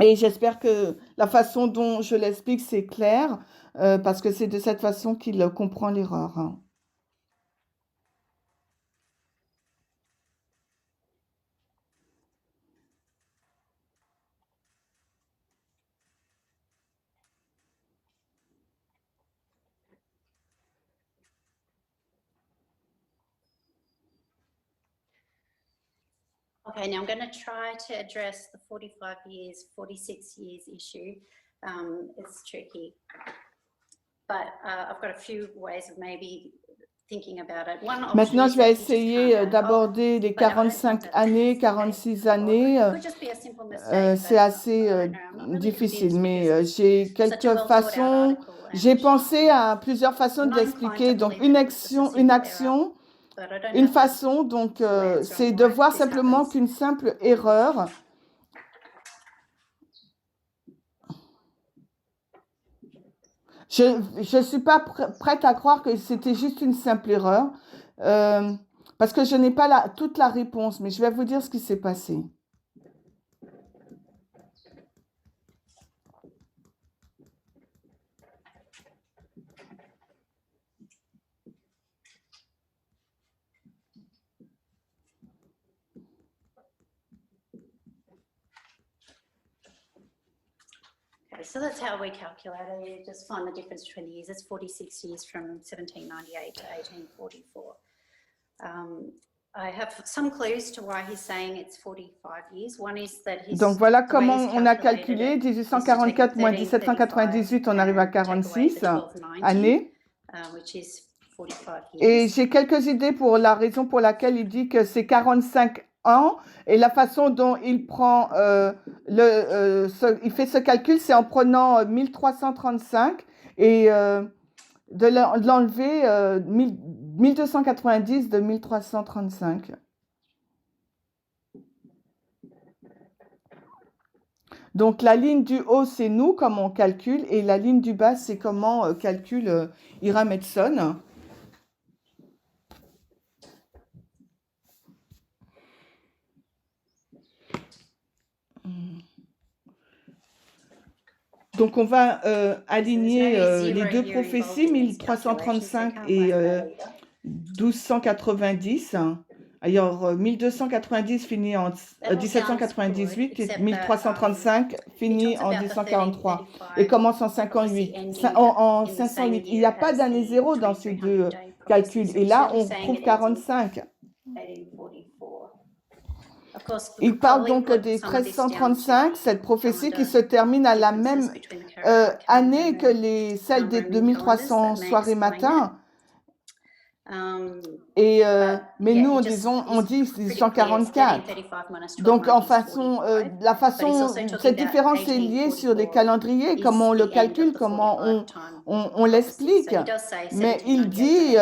Speaker 2: Et j'espère que la façon dont je l'explique, c'est clair, parce que c'est de cette façon qu'il comprend l'erreur.
Speaker 1: Okay, now I'm going to try to address the 45 years, 46 years issue. It's tricky, but I've got a few ways of maybe thinking about it.
Speaker 2: Maintenant, je vais essayer d'aborder les 45 années, 46 années. C'est assez difficile, mais j'ai quelques façons. J'ai pensé à plusieurs façons de l'expliquer. Donc, une action. Une façon, donc, c'est de voir simplement qu'une simple erreur je ne suis pas prête à croire que c'était juste une simple erreur, parce que je n'ai pas toute la réponse, mais je vais vous dire ce qui s'est passé.
Speaker 1: So that's how we calculate it. You just find the difference between the years. It's 46 years from 1798 to 1844. I have some clues to why he's saying it's 45 years. One is that
Speaker 2: donc voilà comment on a calculé 1844 moins 1798, on arrive à 46 années. Et j'ai quelques idées pour la raison pour laquelle il dit que c'est 45 ans, et la façon dont il prend il fait ce calcul, c'est en prenant 1335 et de l'enlever 1290 de 1335. Donc la ligne du haut, c'est nous, comment on calcule, et la ligne du bas, c'est comment calcule Hiram Edson. Donc, on va aligner les deux prophéties, 1335 et 1290. Alors, 1290 finit en 1798 et 1335 finit en 1843 et commence en 508. En 508. Il n'y a pas d'année zéro dans ces deux calculs. Et là, on trouve 45. Il parle donc des 1335, cette prophétie qui se termine à la même année que celle des 2300 soirées matin. Mais nous, on dit 1844. Donc, la façon, cette différence est liée sur les calendriers, comment on le calcule, comment on l'explique. Mais il dit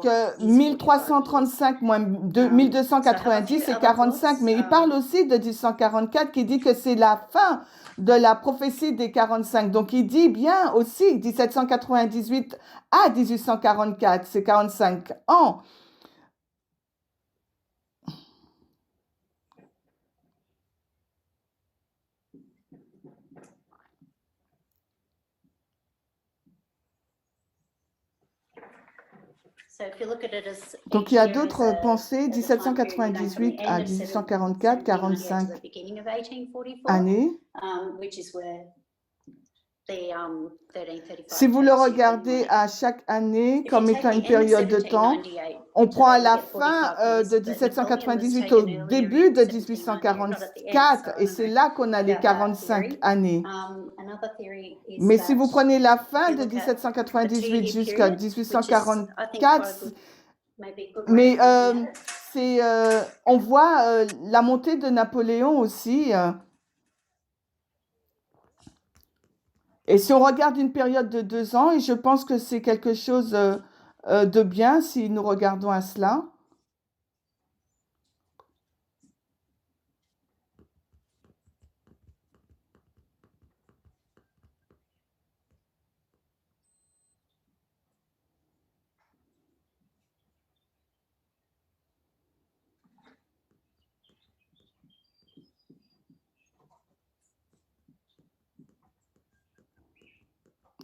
Speaker 2: que 1335 moins 1290, c'est 45. Mais il parle aussi de 1844 qui dit que c'est la fin de la prophétie des 45. Donc, il dit bien aussi 1798 à 1844, c'est 45 ans. Donc, il y a d'autres pensées, 1798 à 1844, 45 années. Si vous le regardez à chaque année comme étant une période de temps, on prend à la fin de 1798 au début de 1844 et c'est là qu'on a les 45 années. Mais si vous prenez la fin de 1798 jusqu'à 1844, mais on voit la montée de Napoléon aussi. Et si on regarde une période de 2 ans, et je pense que c'est quelque chose de bien si nous regardons à cela.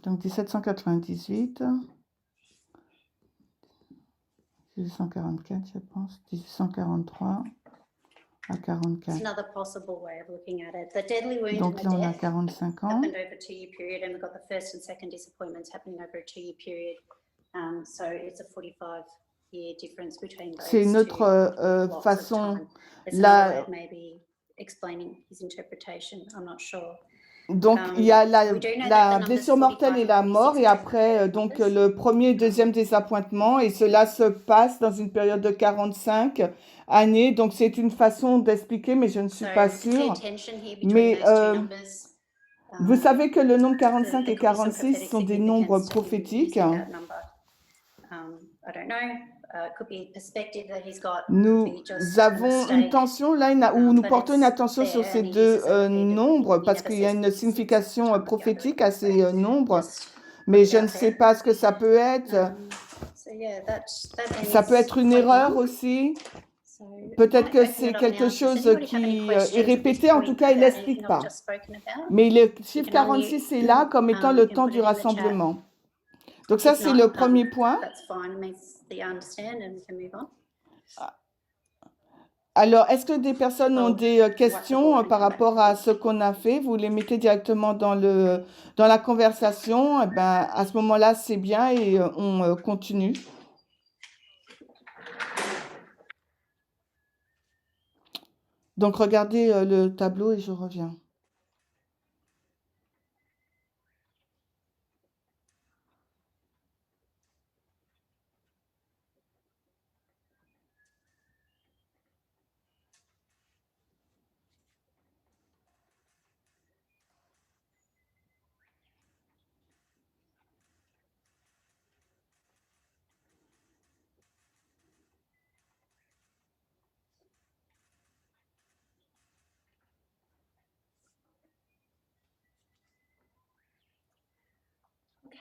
Speaker 2: Donc 1798, 1844, je pense, 1843 à 44. Donc là, on a 45 ans. C'est une autre façon. Donc, il y a la blessure mortelle et la mort, et après, donc, le premier et deuxième désappointement, et cela se passe dans une période de 45 années. Donc, c'est une façon d'expliquer, mais je ne suis pas sûre. Mais vous savez que le nombre 45 et 46 sont des nombres prophétiques. Nous avons une tension là où nous portons une attention sur ces deux nombres parce qu'il y a une signification prophétique à ces nombres, mais je ne sais pas ce que ça peut être. Ça peut être une erreur aussi. Peut-être que c'est quelque chose qui est répété, en tout cas, il ne l'explique pas. Mais le chiffre 46 est là comme étant le temps du rassemblement. Donc ça, c'est le premier point. Alors, est-ce que des personnes ont des questions par rapport à ce qu'on a fait? Vous les mettez directement dans la conversation. Eh ben, à ce moment-là, c'est bien et on continue. Donc, regardez le tableau et je reviens.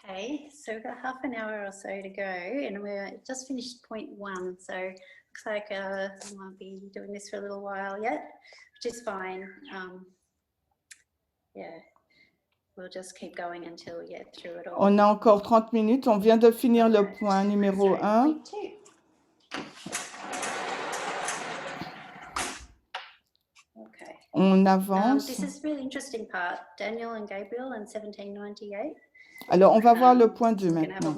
Speaker 1: Okay, so we've got half an hour or so to go, and we're just finished point 1. So looks like I won't be doing this for a little while yet, which is fine. Yeah, we'll just keep going until we get through it all.
Speaker 2: On a encore 30 minutes. On vient de finir le point numéro 1.
Speaker 1: Okay.
Speaker 2: On avance.
Speaker 1: This is really interesting part. Daniel and Gabriel in 1798.
Speaker 2: Alors, on va voir le point 2 maintenant.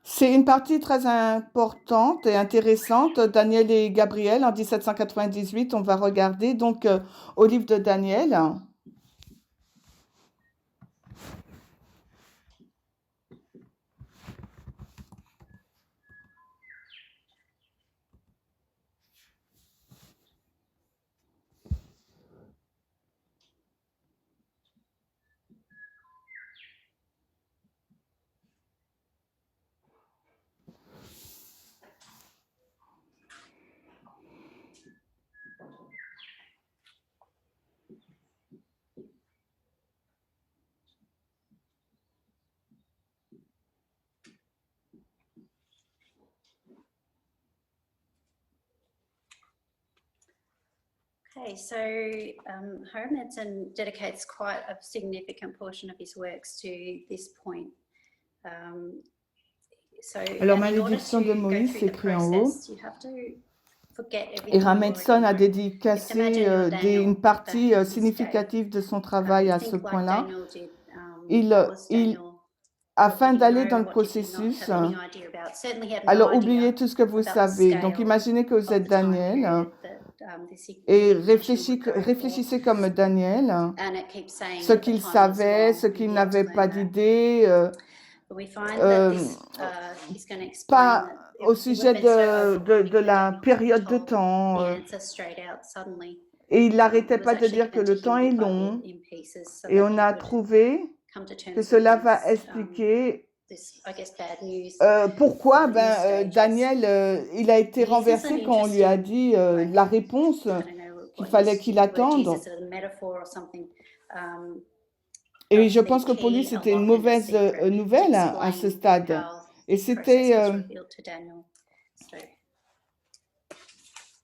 Speaker 2: C'est une partie très importante et intéressante. Daniel et Gabriel en 1798, on va regarder donc au livre de Daniel.
Speaker 1: Okay, so Hiram Edson dedicates quite a significant portion of his works to this point.
Speaker 2: Alors, Malédiction de Moïse, c'est écrit en haut. Et Hiram Edson a dédicacé une partie significative de son travail à ce point-là. Afin d'aller dans le processus, alors oubliez tout ce que vous savez. Donc, imaginez que vous êtes Daniel et réfléchissez comme Daniel, ce qu'il savait, ce qu'il n'avait pas d'idée, pas au sujet de la période de temps. Et il n'arrêtait pas de dire que le temps est long. Et on a trouvé que cela va expliquer pourquoi Daniel, il a été renversé quand on lui a dit la réponse qu'il fallait qu'il attende. Et je pense que pour lui, c'était une mauvaise nouvelle à ce stade. Et c'était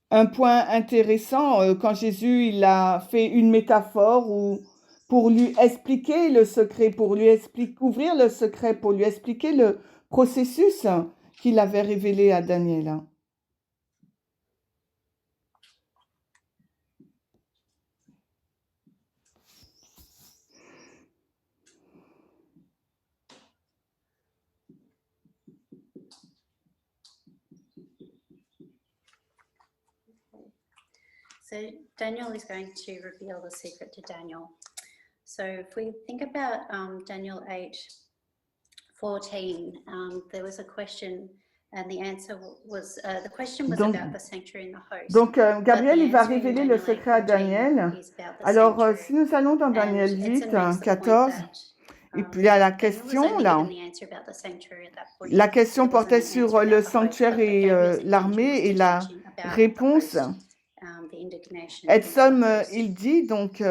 Speaker 2: un point intéressant quand Jésus il a fait une métaphore pour lui expliquer le secret, pour lui ouvrir le secret, pour lui expliquer le processus qu'il avait révélé à Daniel.
Speaker 1: So Daniel is going to reveal the secret to Daniel. So if we think about Daniel 8:14, there was a question and the answer was, the question was about the sanctuary and the host.
Speaker 2: Donc, Gabriel, il va révéler le secret à Daniel. Alors, si nous allons dans Daniel 8:14, et puis il y a la question là. La question portait sur le sanctuaire et l'armée et la réponse. Edson, il dit donc,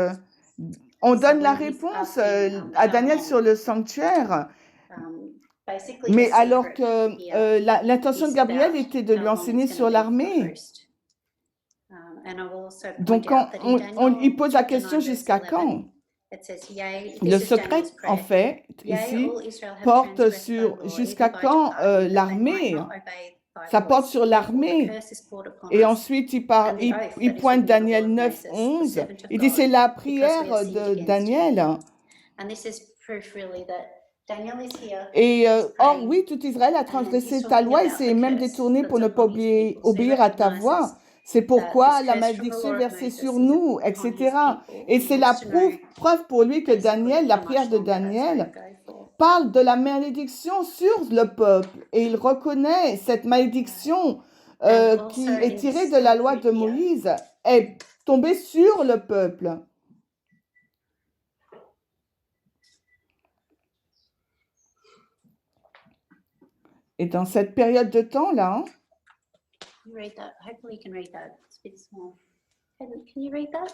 Speaker 2: on donne la réponse à Daniel sur le sanctuaire, mais alors que l'intention de Gabriel était de lui enseigner sur l'armée. Donc, il pose la question jusqu'à quand? Le secret, en fait, ici, porte sur jusqu'à quand l'armée. Ça porte sur l'armée. Et ensuite, il pointe Daniel 9:11. Il dit, c'est la prière de Daniel. Et or, oui, tout Israël a transgressé ta loi et s'est même détourné pour ne pas obéir à ta voix. C'est pourquoi la malédiction est versée sur nous, etc. Et c'est la preuve pour lui que Daniel, la prière de Daniel, parle de la malédiction sur le peuple. Et il reconnaît cette malédiction qui est tirée de la loi de Moïse, est tombée sur le peuple. Et dans cette période de temps-là,
Speaker 1: read that. Hopefully you can read that. It's a bit small. Can you read that?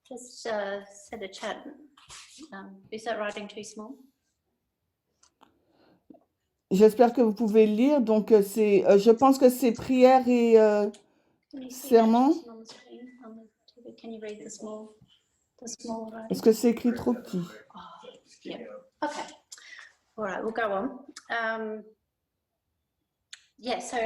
Speaker 1: Just send a chat. Is that writing too small?
Speaker 2: J'espère que vous pouvez lire. Donc, je pense que c'est prière et serment.
Speaker 1: Can you read the small writing?
Speaker 2: Est-ce que c'est écrit trop petit?
Speaker 1: Oh, yeah. Okay. All right, we'll go on. Yeah, so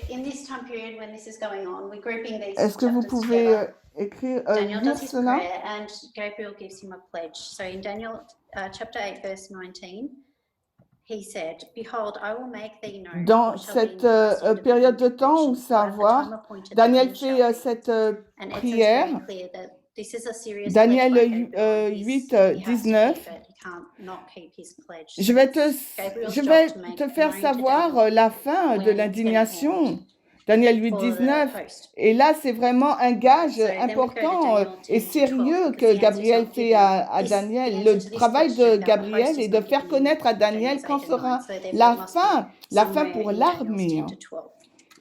Speaker 1: in this time period when this is going on, we're grouping these.
Speaker 2: Est-ce que vous pouvez écrire lire cela?
Speaker 1: And Gabriel gives him a pledge. So in Daniel chapter 8 verse 19, he said, "Behold, I will make thee known."
Speaker 2: Dans cette période de temps où savoir, Daniel fait cette prière. Daniel 8:19. Je vais te faire savoir la fin de l'indignation. Daniel 8:19. Et là, c'est vraiment un gage important et sérieux que Gabriel fait à Daniel. Le travail de Gabriel est de faire connaître à Daniel quand sera la fin pour l'armée.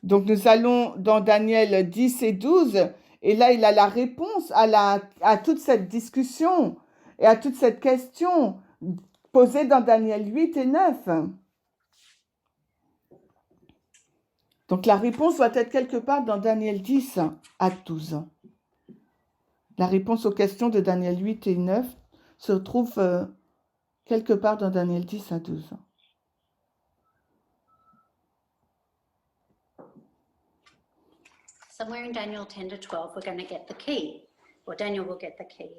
Speaker 2: Donc, nous allons dans Daniel 10 et 12. Et là, il a la réponse à toute cette discussion et à toute cette question posée dans Daniel 8 et 9. Donc, la réponse doit être quelque part dans Daniel 10 à 12. La réponse aux questions de Daniel 8 et 9 se trouve quelque part dans Daniel 10 à 12.
Speaker 1: Somewhere in Daniel 10 to 12, we're going to get the key, or Daniel will get the key.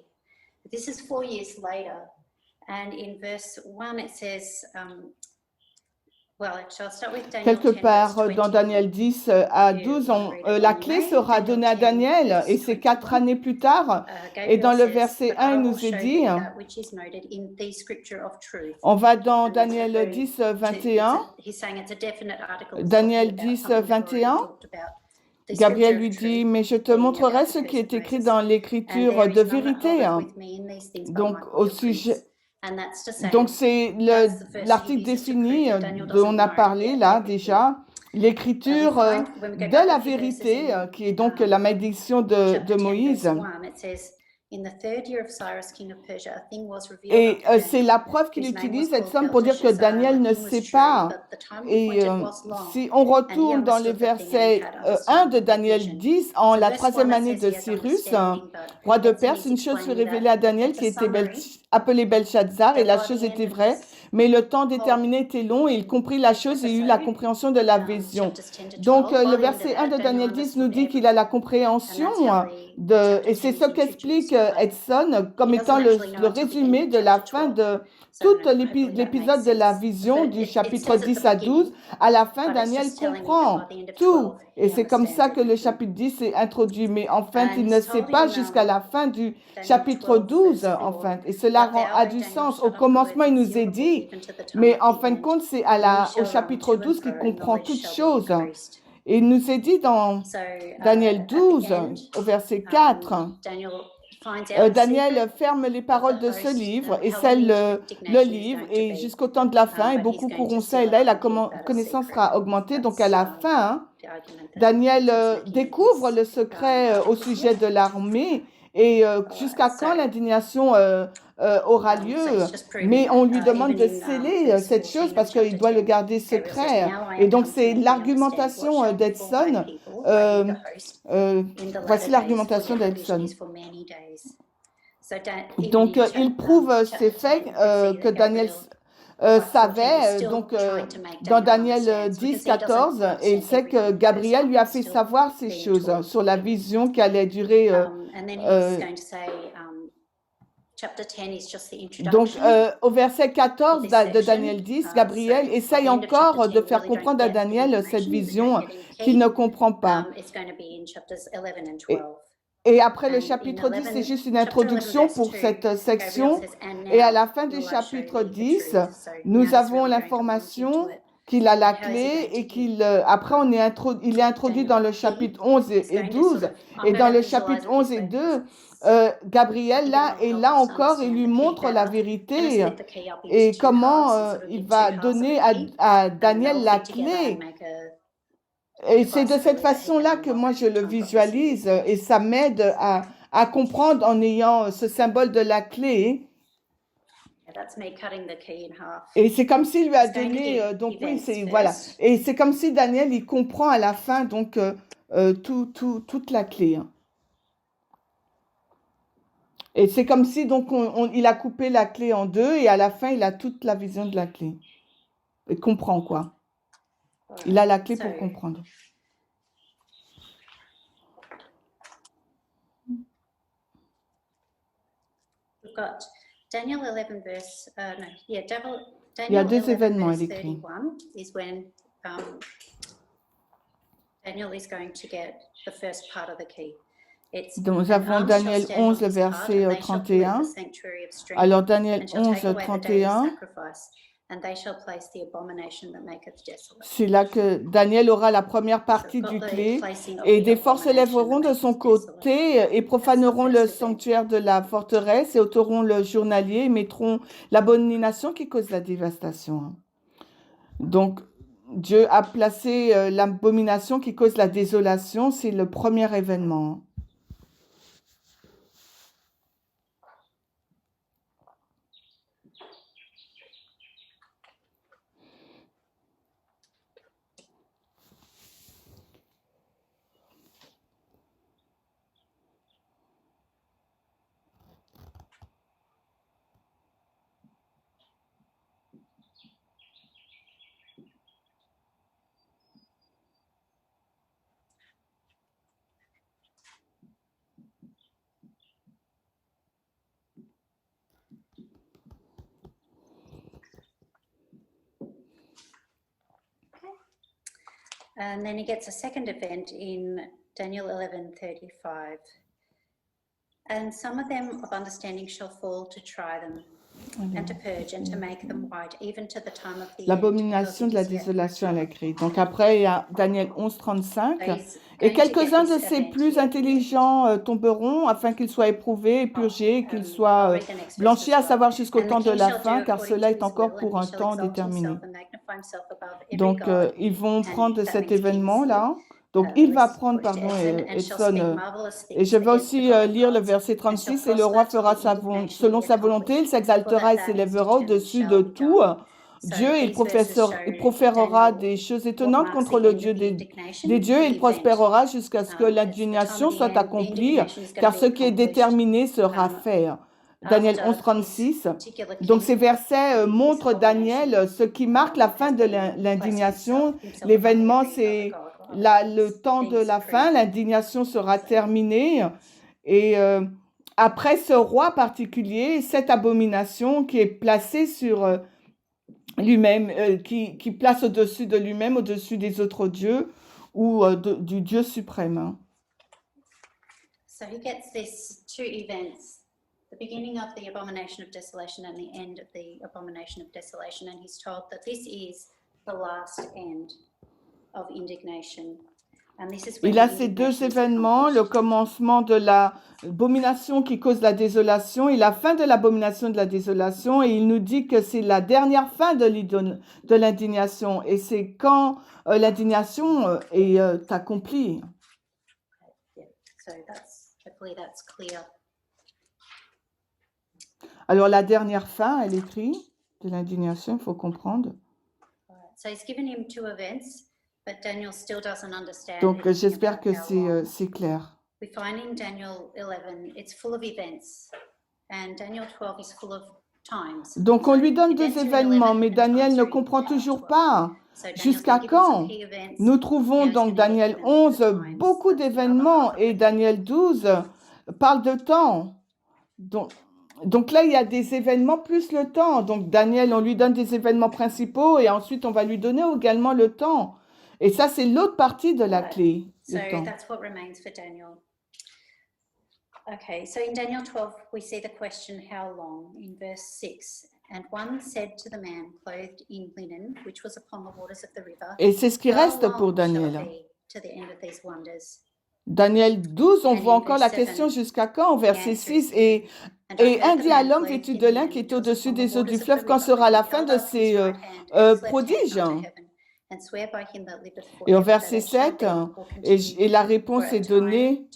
Speaker 1: But this is 4 years later, and in verse 1 it says,
Speaker 2: quelque part dans Daniel 10 à 12, la clé sera donnée à Daniel et c'est 4 années plus tard. Et dans le verset 1, il nous est dit, on va dans Daniel 10, 21. Daniel 10, 21. Gabriel lui dit, mais je te montrerai ce qui est écrit dans l'écriture de vérité. Donc, au sujet... Donc, c'est l'article défini dont on a parlé là déjà, l'écriture de la vérité, qui est donc la malédiction de Moïse. Et c'est la preuve qu'il utilise, Edson, pour dire que Daniel ne sait pas. Et si on retourne dans les versets 1 de Daniel 10, en la 3e année de Cyrus, roi de Perse, une chose fut révélée à Daniel qui était appelé Belshazzar, et la chose était vraie, mais le temps déterminé était long, et il comprit la chose et eut la compréhension de la vision. Donc, le verset 1 de Daniel 10 nous dit qu'il a la compréhension et c'est ce qu'explique Edson comme étant le résumé de la fin de tout l'épisode de la vision du chapitre 10 à 12. À la fin, Daniel comprend tout. Et c'est comme ça que le chapitre 10 est introduit. Mais en fait, il ne sait pas jusqu'à la fin du chapitre 12, en fait. Et cela a du sens. Au commencement, il nous est dit, mais en fin de compte, c'est au chapitre 12 qu'il comprend toutes choses. Et il nous est dit dans Daniel 12, au verset 4, Daniel ferme les paroles de ce livre et scelle le livre, et jusqu'au temps de la fin, et beaucoup courront ça et là, et la connaissance sera augmentée. Donc à la fin, Daniel découvre le secret au sujet de l'armée, et jusqu'à quand l'indignation aura lieu, mais on lui demande de sceller cette chose parce qu'il doit le garder secret. Et donc c'est l'argumentation d'Edson. Voici l'argumentation d'Edson. Donc il prouve ces faits que Daniel savait, donc dans Daniel 10, 14, et il sait que Gabriel lui a fait savoir ces choses sur la vision qui allait durer. Donc, au verset 14 de Daniel 10, Gabriel essaye encore de faire comprendre à Daniel cette vision qu'il ne comprend pas. Et après le chapitre 10, c'est juste une introduction pour cette section. Et à la fin du chapitre 10, nous avons l'information qu'il a la clé et après il est introduit dans le chapitre 11 et 12. Et dans le chapitre 11 et 2, Gabriel, là encore, il lui montre la vérité et comment il va donner à Daniel la clé. Et c'est de cette façon-là que moi je le visualise et ça m'aide à comprendre en ayant ce symbole de la clé. Et c'est comme s'il lui a donné, donc oui, voilà. Et c'est comme si Daniel, il comprend à la fin donc toute la clé. Et c'est comme si donc il a coupé la clé en deux et à la fin, il a toute la vision de la clé. Il comprend quoi. Il a la clé pour comprendre. Il y a deux événements à l'écrit. Donc, nous avons Daniel 11, le verset 31. Alors, Daniel 11, 31. C'est là que Daniel aura la première partie du clé. Et des forces se lèveront de son côté et profaneront le sanctuaire de la forteresse et ôteront le journalier et mettront l'abomination qui cause la dévastation. Donc, Dieu a placé l'abomination qui cause la désolation. C'est le premier événement.
Speaker 1: And then he gets a second event in Daniel 11:35. And some of them of understanding shall fall to try them, and to purge, and to make them white, even to the time of the
Speaker 2: L'abomination de la désolation, elle écrit. Donc après, il y a Daniel 11, 35. Et quelques-uns de ces plus intelligents tomberont, afin qu'ils soient éprouvés et purgés, qu'ils soient blanchis, à savoir jusqu'au temps de la fin, car cela est encore pour un temps déterminé. Donc, ils vont prendre cet événement-là. Donc, il va prendre, pardon, Edson, et je vais aussi lire le verset 36, et le roi fera selon sa volonté, il s'exaltera et s'élèvera au-dessus de tout Dieu, il proférera des choses étonnantes contre le Dieu des dieux, il prospérera jusqu'à ce que l'indignation soit accomplie, car ce qui est déterminé sera fait. Daniel 11, 36. Donc ces versets montrent Daniel ce qui marque la fin de l'indignation. L'événement, c'est le temps de la fin, l'indignation sera terminée. Et après ce roi particulier, cette abomination qui est placée sur lui-même, qui place au-dessus de lui-même, au-dessus des autres dieux ou du Dieu suprême.
Speaker 1: So he gets these two events, the beginning of the abomination of desolation and the end of the abomination of desolation, and he's told that this is the last end of indignation. Il
Speaker 2: a ces deux événements, le commencement de l'abomination qui cause la désolation et la fin de l'abomination de la désolation, et il nous dit que c'est la dernière fin de l'indignation, et c'est quand l'indignation est accomplie. Alors la dernière fin, elle écrit, de l'indignation, il faut comprendre.
Speaker 1: So he's given him two events. But Daniel still doesn't understand.
Speaker 2: Donc j'espère que c'est clair.
Speaker 1: We find in Daniel 11, it's full of events, and Daniel 12 is full of times.
Speaker 2: Donc on lui donne deux événements, mais Daniel ne comprend toujours pas. Jusqu'à quand? Nous trouvons donc Daniel 11 beaucoup d'événements et Daniel 12 parle de temps. Donc là, il y a des événements plus le temps. Donc Daniel, on lui donne des événements principaux et ensuite on va lui donner également le temps. Et ça, c'est l'autre partie de la clé.
Speaker 1: So that's what remains for Daniel. Okay, so in Daniel 12, we see the question, how long? In verse 6, and one said to the man clothed in linen, which was upon the waters of the river,
Speaker 2: et c'est ce qui reste pour Daniel.
Speaker 1: To the end of these wonders.
Speaker 2: Daniel 12, on voit encore la question jusqu'à quand, au verset 6, et un dit à l'homme vêtu de lin qui est au-dessus des eaux du fleuve, quand sera la fin de ces prodiges? Et au verset 7, et la réponse est donnée,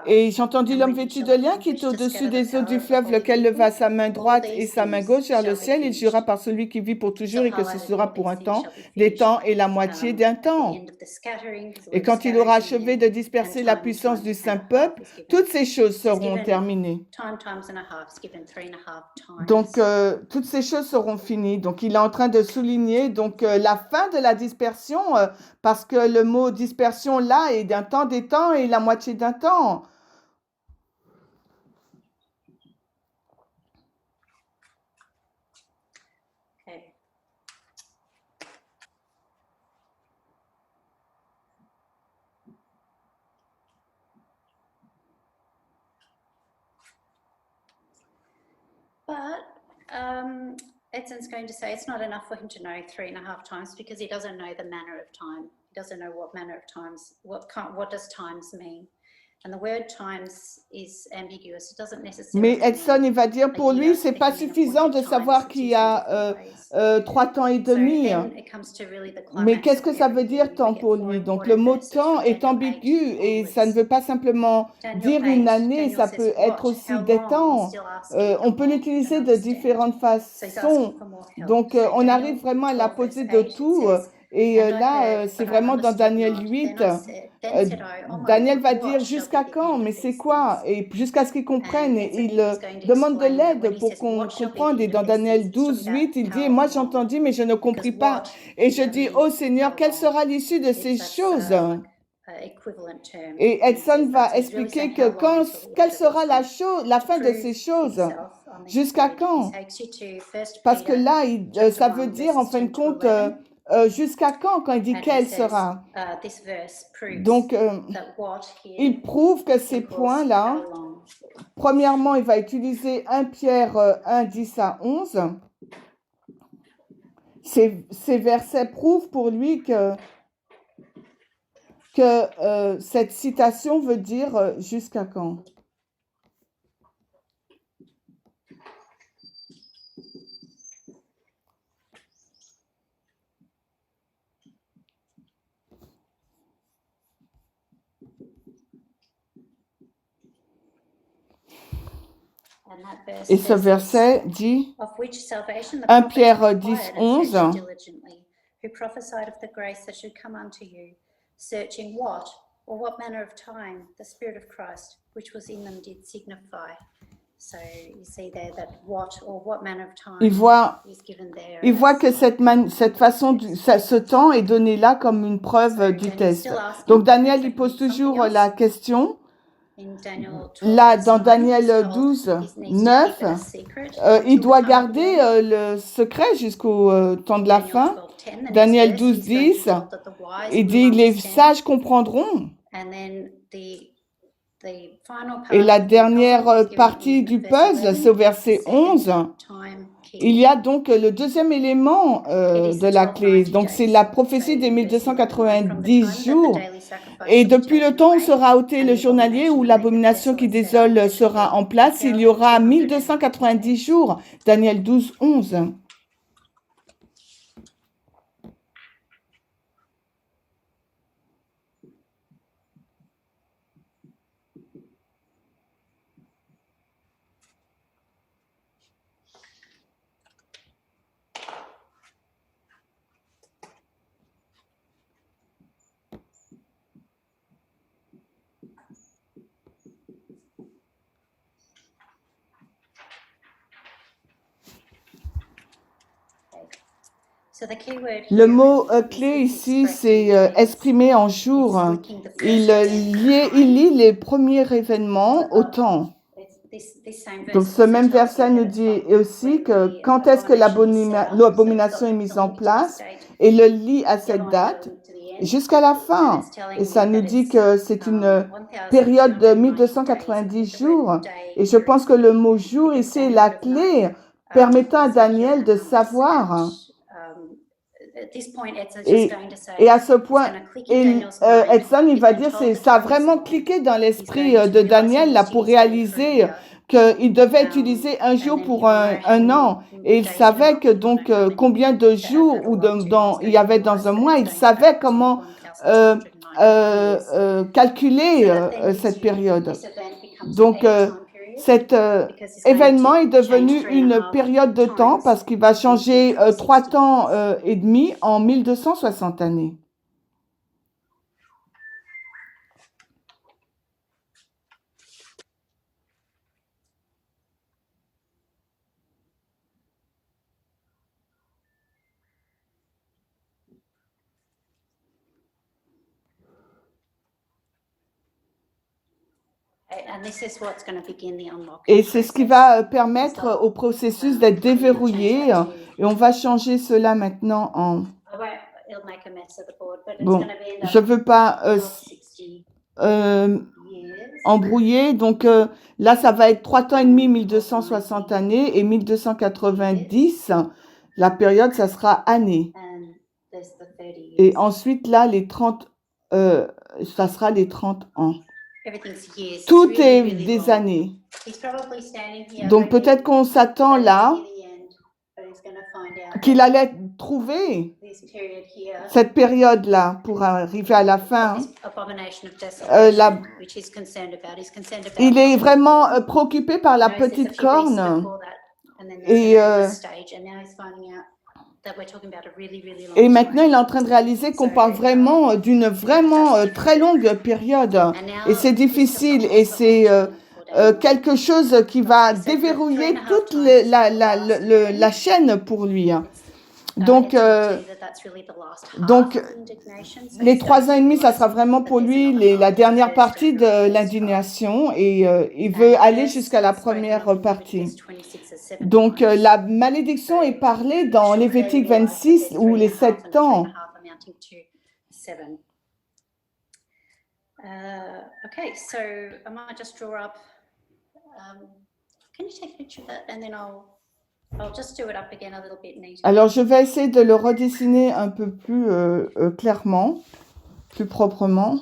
Speaker 2: et j'ai entendu l'homme vêtu de lin qui est au-dessus des eaux du fleuve, lequel leva sa main droite et sa main gauche vers le ciel, il jura par celui qui vit pour toujours et que ce sera pour un temps, des temps et la moitié d'un temps. Et quand il aura achevé de disperser la puissance du saint peuple, toutes ces choses seront terminées. Donc, toutes ces choses seront finies. Donc, il est en train de souligner donc la fin de la dispersion, parce que le mot dispersion là est d'un temps, des temps et la moitié d'un temps.
Speaker 1: Okay. But Edson's going to say it's not enough for him to know 3.5 times because he doesn't know the manner of time. He doesn't know what manner of times, what does times mean. And the word times is ambiguous. It doesn't necessarily.
Speaker 2: Mais Edson, il va dire pour lui, c'est pas suffisant de savoir qu'il y a 3 temps et demi. Mais qu'est-ce que ça veut dire temps pour lui? Donc le mot temps est ambigu et ça ne veut pas simplement dire une année, ça peut être aussi des temps. On peut l'utiliser de différentes façons. Donc on arrive vraiment à la poser de tout. Et là, c'est vraiment dans Daniel 8. Daniel va dire jusqu'à quand, mais c'est quoi? Et jusqu'à ce qu'ils comprennent. Et il demande de l'aide pour qu'on comprenne. Et dans Daniel 12, 8, il dit, moi j'ai entendu, mais je ne compris pas. Et je dis, oh Seigneur, quelle sera l'issue de ces choses? Et Edson va expliquer que quelle sera la fin de ces choses? Jusqu'à quand? Parce que là, ça veut dire, en fin de compte, jusqu'à quand il dit qu'elle sera. Donc, il prouve que ces points-là, premièrement, il va utiliser 1 Pierre 1, 10 à 11. Ces versets prouvent pour lui que cette citation veut dire jusqu'à quand. Et ce verset dit 1 Pierre 10, 11.
Speaker 1: Who prophesied of the grace that should come unto you, searching what or what manner of time the Spirit of Christ, which was in them, did signify. So you see there that what or what manner of time is given there.
Speaker 2: Il voit que cette façon, ce temps est donné là comme une preuve du test. Donc Daniel, il pose toujours la question. Là, dans Daniel 12, 9, il doit garder le secret jusqu'au temps de la fin. Daniel 12, 10, il dit, les sages comprendront. Et la dernière partie du puzzle, c'est au verset 11. Il y a donc le deuxième élément de la clé. Donc, c'est la prophétie des 1290 jours. Et depuis le temps où sera ôté le journalier, où l'abomination qui désole sera en place, il y aura 1290 jours. Daniel 12, 11. Le mot clé ici, c'est exprimé en jour. Il lit les premiers événements au temps. Donc ce même verset nous dit aussi que quand est-ce que l'abomination est mise en place, et le lit à cette date jusqu'à la fin. Et ça nous dit que c'est une période de 1290 jours. Et je pense que le mot jour ici est la clé permettant à Daniel de savoir. Et à ce point, Edson, il va dire, ça a vraiment cliqué dans l'esprit de Daniel là, pour réaliser qu'il devait utiliser un jour pour un an. Et il savait que donc combien de jours il y avait dans un mois. Il savait comment calculer cette période. Donc, cet événement est devenu une période de temps parce qu'il va changer 3 temps et demi en 1260 années. Et c'est ce qui va permettre au processus d'être déverrouillé. Et on va changer cela maintenant en... Bon, je ne veux pas embrouiller. Donc là, ça va être 3 temps et demi, 1260 années. Et 1290, la période, ça sera année. Et ensuite, là, ça sera les 30 ans. Tout est des années. Donc peut-être qu'on s'attend là qu'il allait trouver cette période-là pour arriver à la fin. Il est vraiment préoccupé par la petite corne. Et maintenant, il est en train de réaliser qu'on parle vraiment d'une très longue période. Et c'est difficile et c'est quelque chose qui va déverrouiller toute la chaîne pour lui. Donc, les 3 ans et demi, ça sera vraiment pour lui la dernière partie de l'indignation et il veut aller jusqu'à la première partie. Donc, la malédiction est parlée dans Lévitique 26 ou les 7 ans.
Speaker 1: Okay, so I might just draw up. Can you take a picture of that and then I'll just do it up again a little bit neater.
Speaker 2: Alors, je vais essayer de le redessiner un peu plus clairement, plus proprement.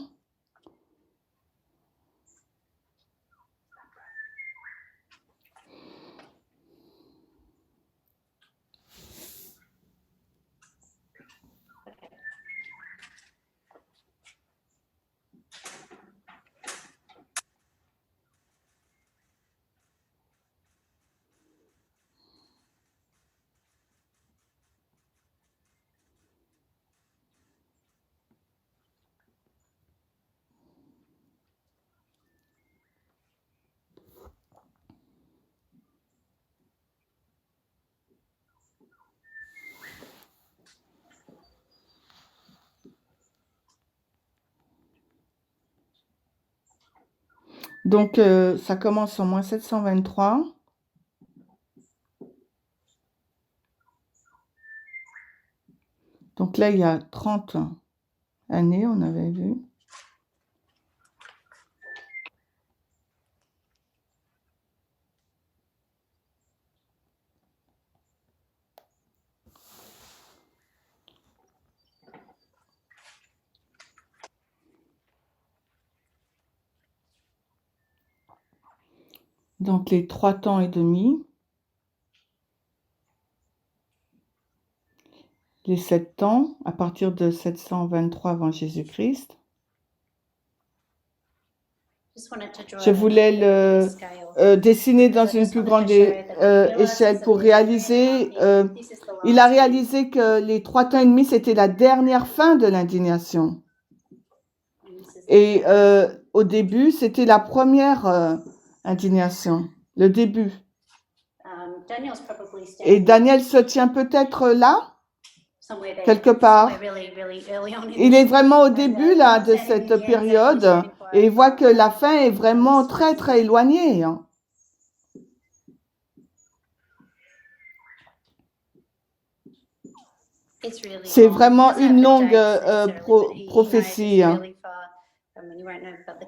Speaker 2: Donc, ça commence en moins 723. Donc là, il y a 30 années, on avait vu. Donc, les 3 temps et demi. Les 7 ans, à partir de 723 avant Jésus-Christ. Je voulais le dessiner dans une plus grande échelle pour réaliser. Il a réalisé que les 3 temps et demi, c'était la dernière fin de l'indignation. Et au début, c'était la première indignation, le début. Et Daniel se tient peut-être là, quelque part. Il est vraiment au début là de cette période et il voit que la fin est vraiment très très éloignée. C'est vraiment une longue prophétie.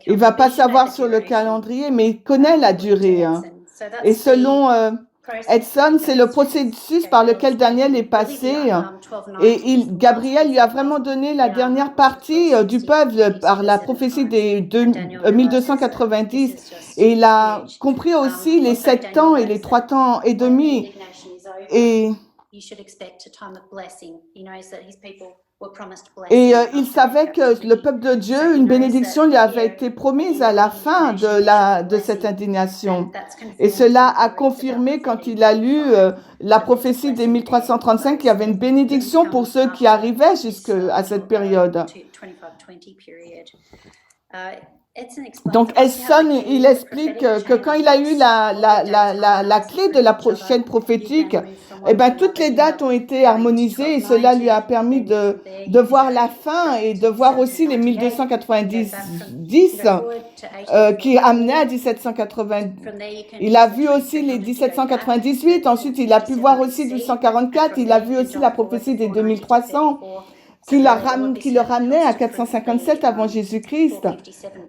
Speaker 2: Il va pas savoir sur le calendrier, mais il connaît la durée. Et selon Edson, c'est le processus par lequel Daniel est passé. Et Gabriel lui a vraiment donné la dernière partie du peuple par la prophétie des 1290. Et il a compris aussi les 7 ans et les 3 temps et demi. Et il savait que le peuple de Dieu, une bénédiction lui avait été promise à la fin de cette indignation. Et cela a confirmé quand il a lu la prophétie des 1335 qu'il y avait une bénédiction pour ceux qui arrivaient jusqu'à cette période. Donc, Edson, il explique que quand il a eu la clé de la prochaine prophétique, eh ben, toutes les dates ont été harmonisées et cela lui a permis de voir la fin et de voir aussi les 1290 qui amenaient à 1780. Il a vu aussi les 1798, ensuite il a pu voir aussi 1844, il a vu aussi la prophétie des 2300. Qui le ramenait à 457 avant Jésus-Christ.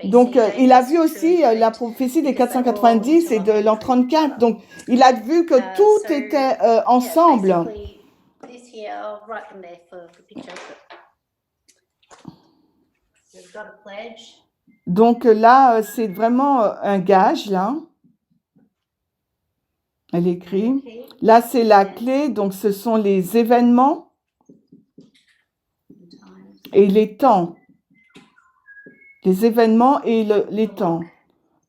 Speaker 2: Donc, il a vu aussi la prophétie des 490 et de l'an 34. Donc, il a vu que tout était ensemble. Donc là, c'est vraiment un gage, là. Elle écrit. Là, c'est la clé. Donc, ce sont les événements. Et les temps, les événements et les temps.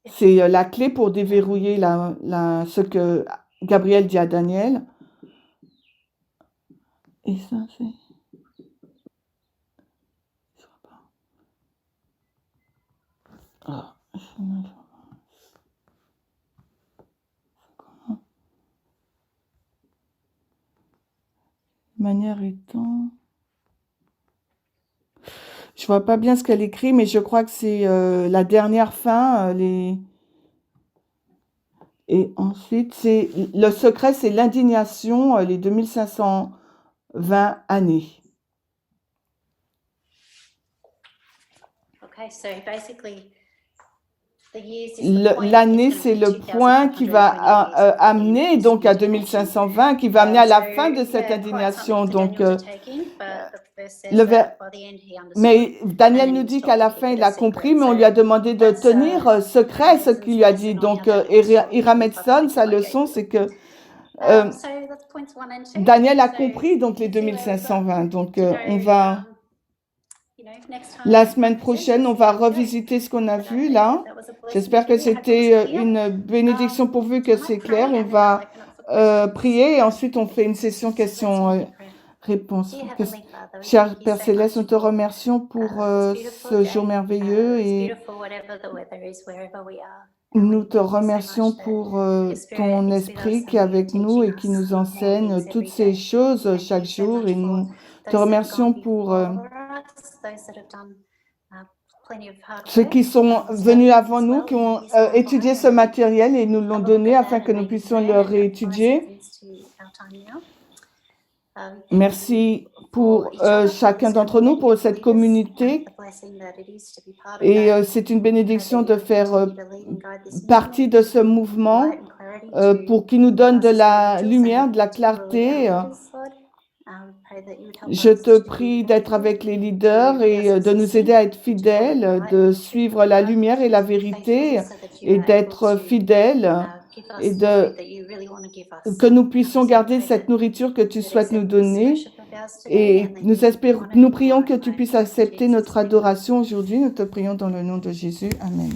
Speaker 2: C'est la clé pour déverrouiller ce que Gabriel dit à Daniel. Et ça, c'est... Ah, Manière étant... Je vois pas bien ce qu'elle écrit, mais je crois que c'est la dernière fin. Et ensuite, c'est le secret, c'est l'indignation, les 2520 années.
Speaker 1: Okay, so basically,
Speaker 2: l'année, c'est le point qui va amener donc à 2520, qui va amener à la fin de cette indignation. Donc, mais Daniel nous dit qu'à la fin, il a compris, mais on lui a demandé de tenir secret ce qu'il lui a dit. Donc, Ira Metson, sa leçon, c'est que Daniel a compris donc les 2520. Donc, on va... La semaine prochaine, on va revisiter ce qu'on a vu là. J'espère que c'était une bénédiction pourvu que c'est clair. On va prier et ensuite on fait une session questions-réponses. Cher Père Céleste, nous te remercions pour ce jour merveilleux et nous te remercions pour ton esprit qui est avec nous et qui nous enseigne toutes ces choses chaque jour. Et nous te remercions pour ceux qui sont venus avant nous, qui ont étudié ce matériel et nous l'ont donné afin que nous puissions le réétudier. Merci pour chacun d'entre nous, pour cette communauté. Et c'est une bénédiction de faire partie de ce mouvement pour qu'il nous donne de la lumière, de la clarté. Je te prie d'être avec les leaders et de nous aider à être fidèles, de suivre la lumière et la vérité et d'être fidèles et que nous puissions garder cette nourriture que tu souhaites nous donner. Et nous prions que tu puisses accepter notre adoration aujourd'hui. Nous te prions dans le nom de Jésus. Amen.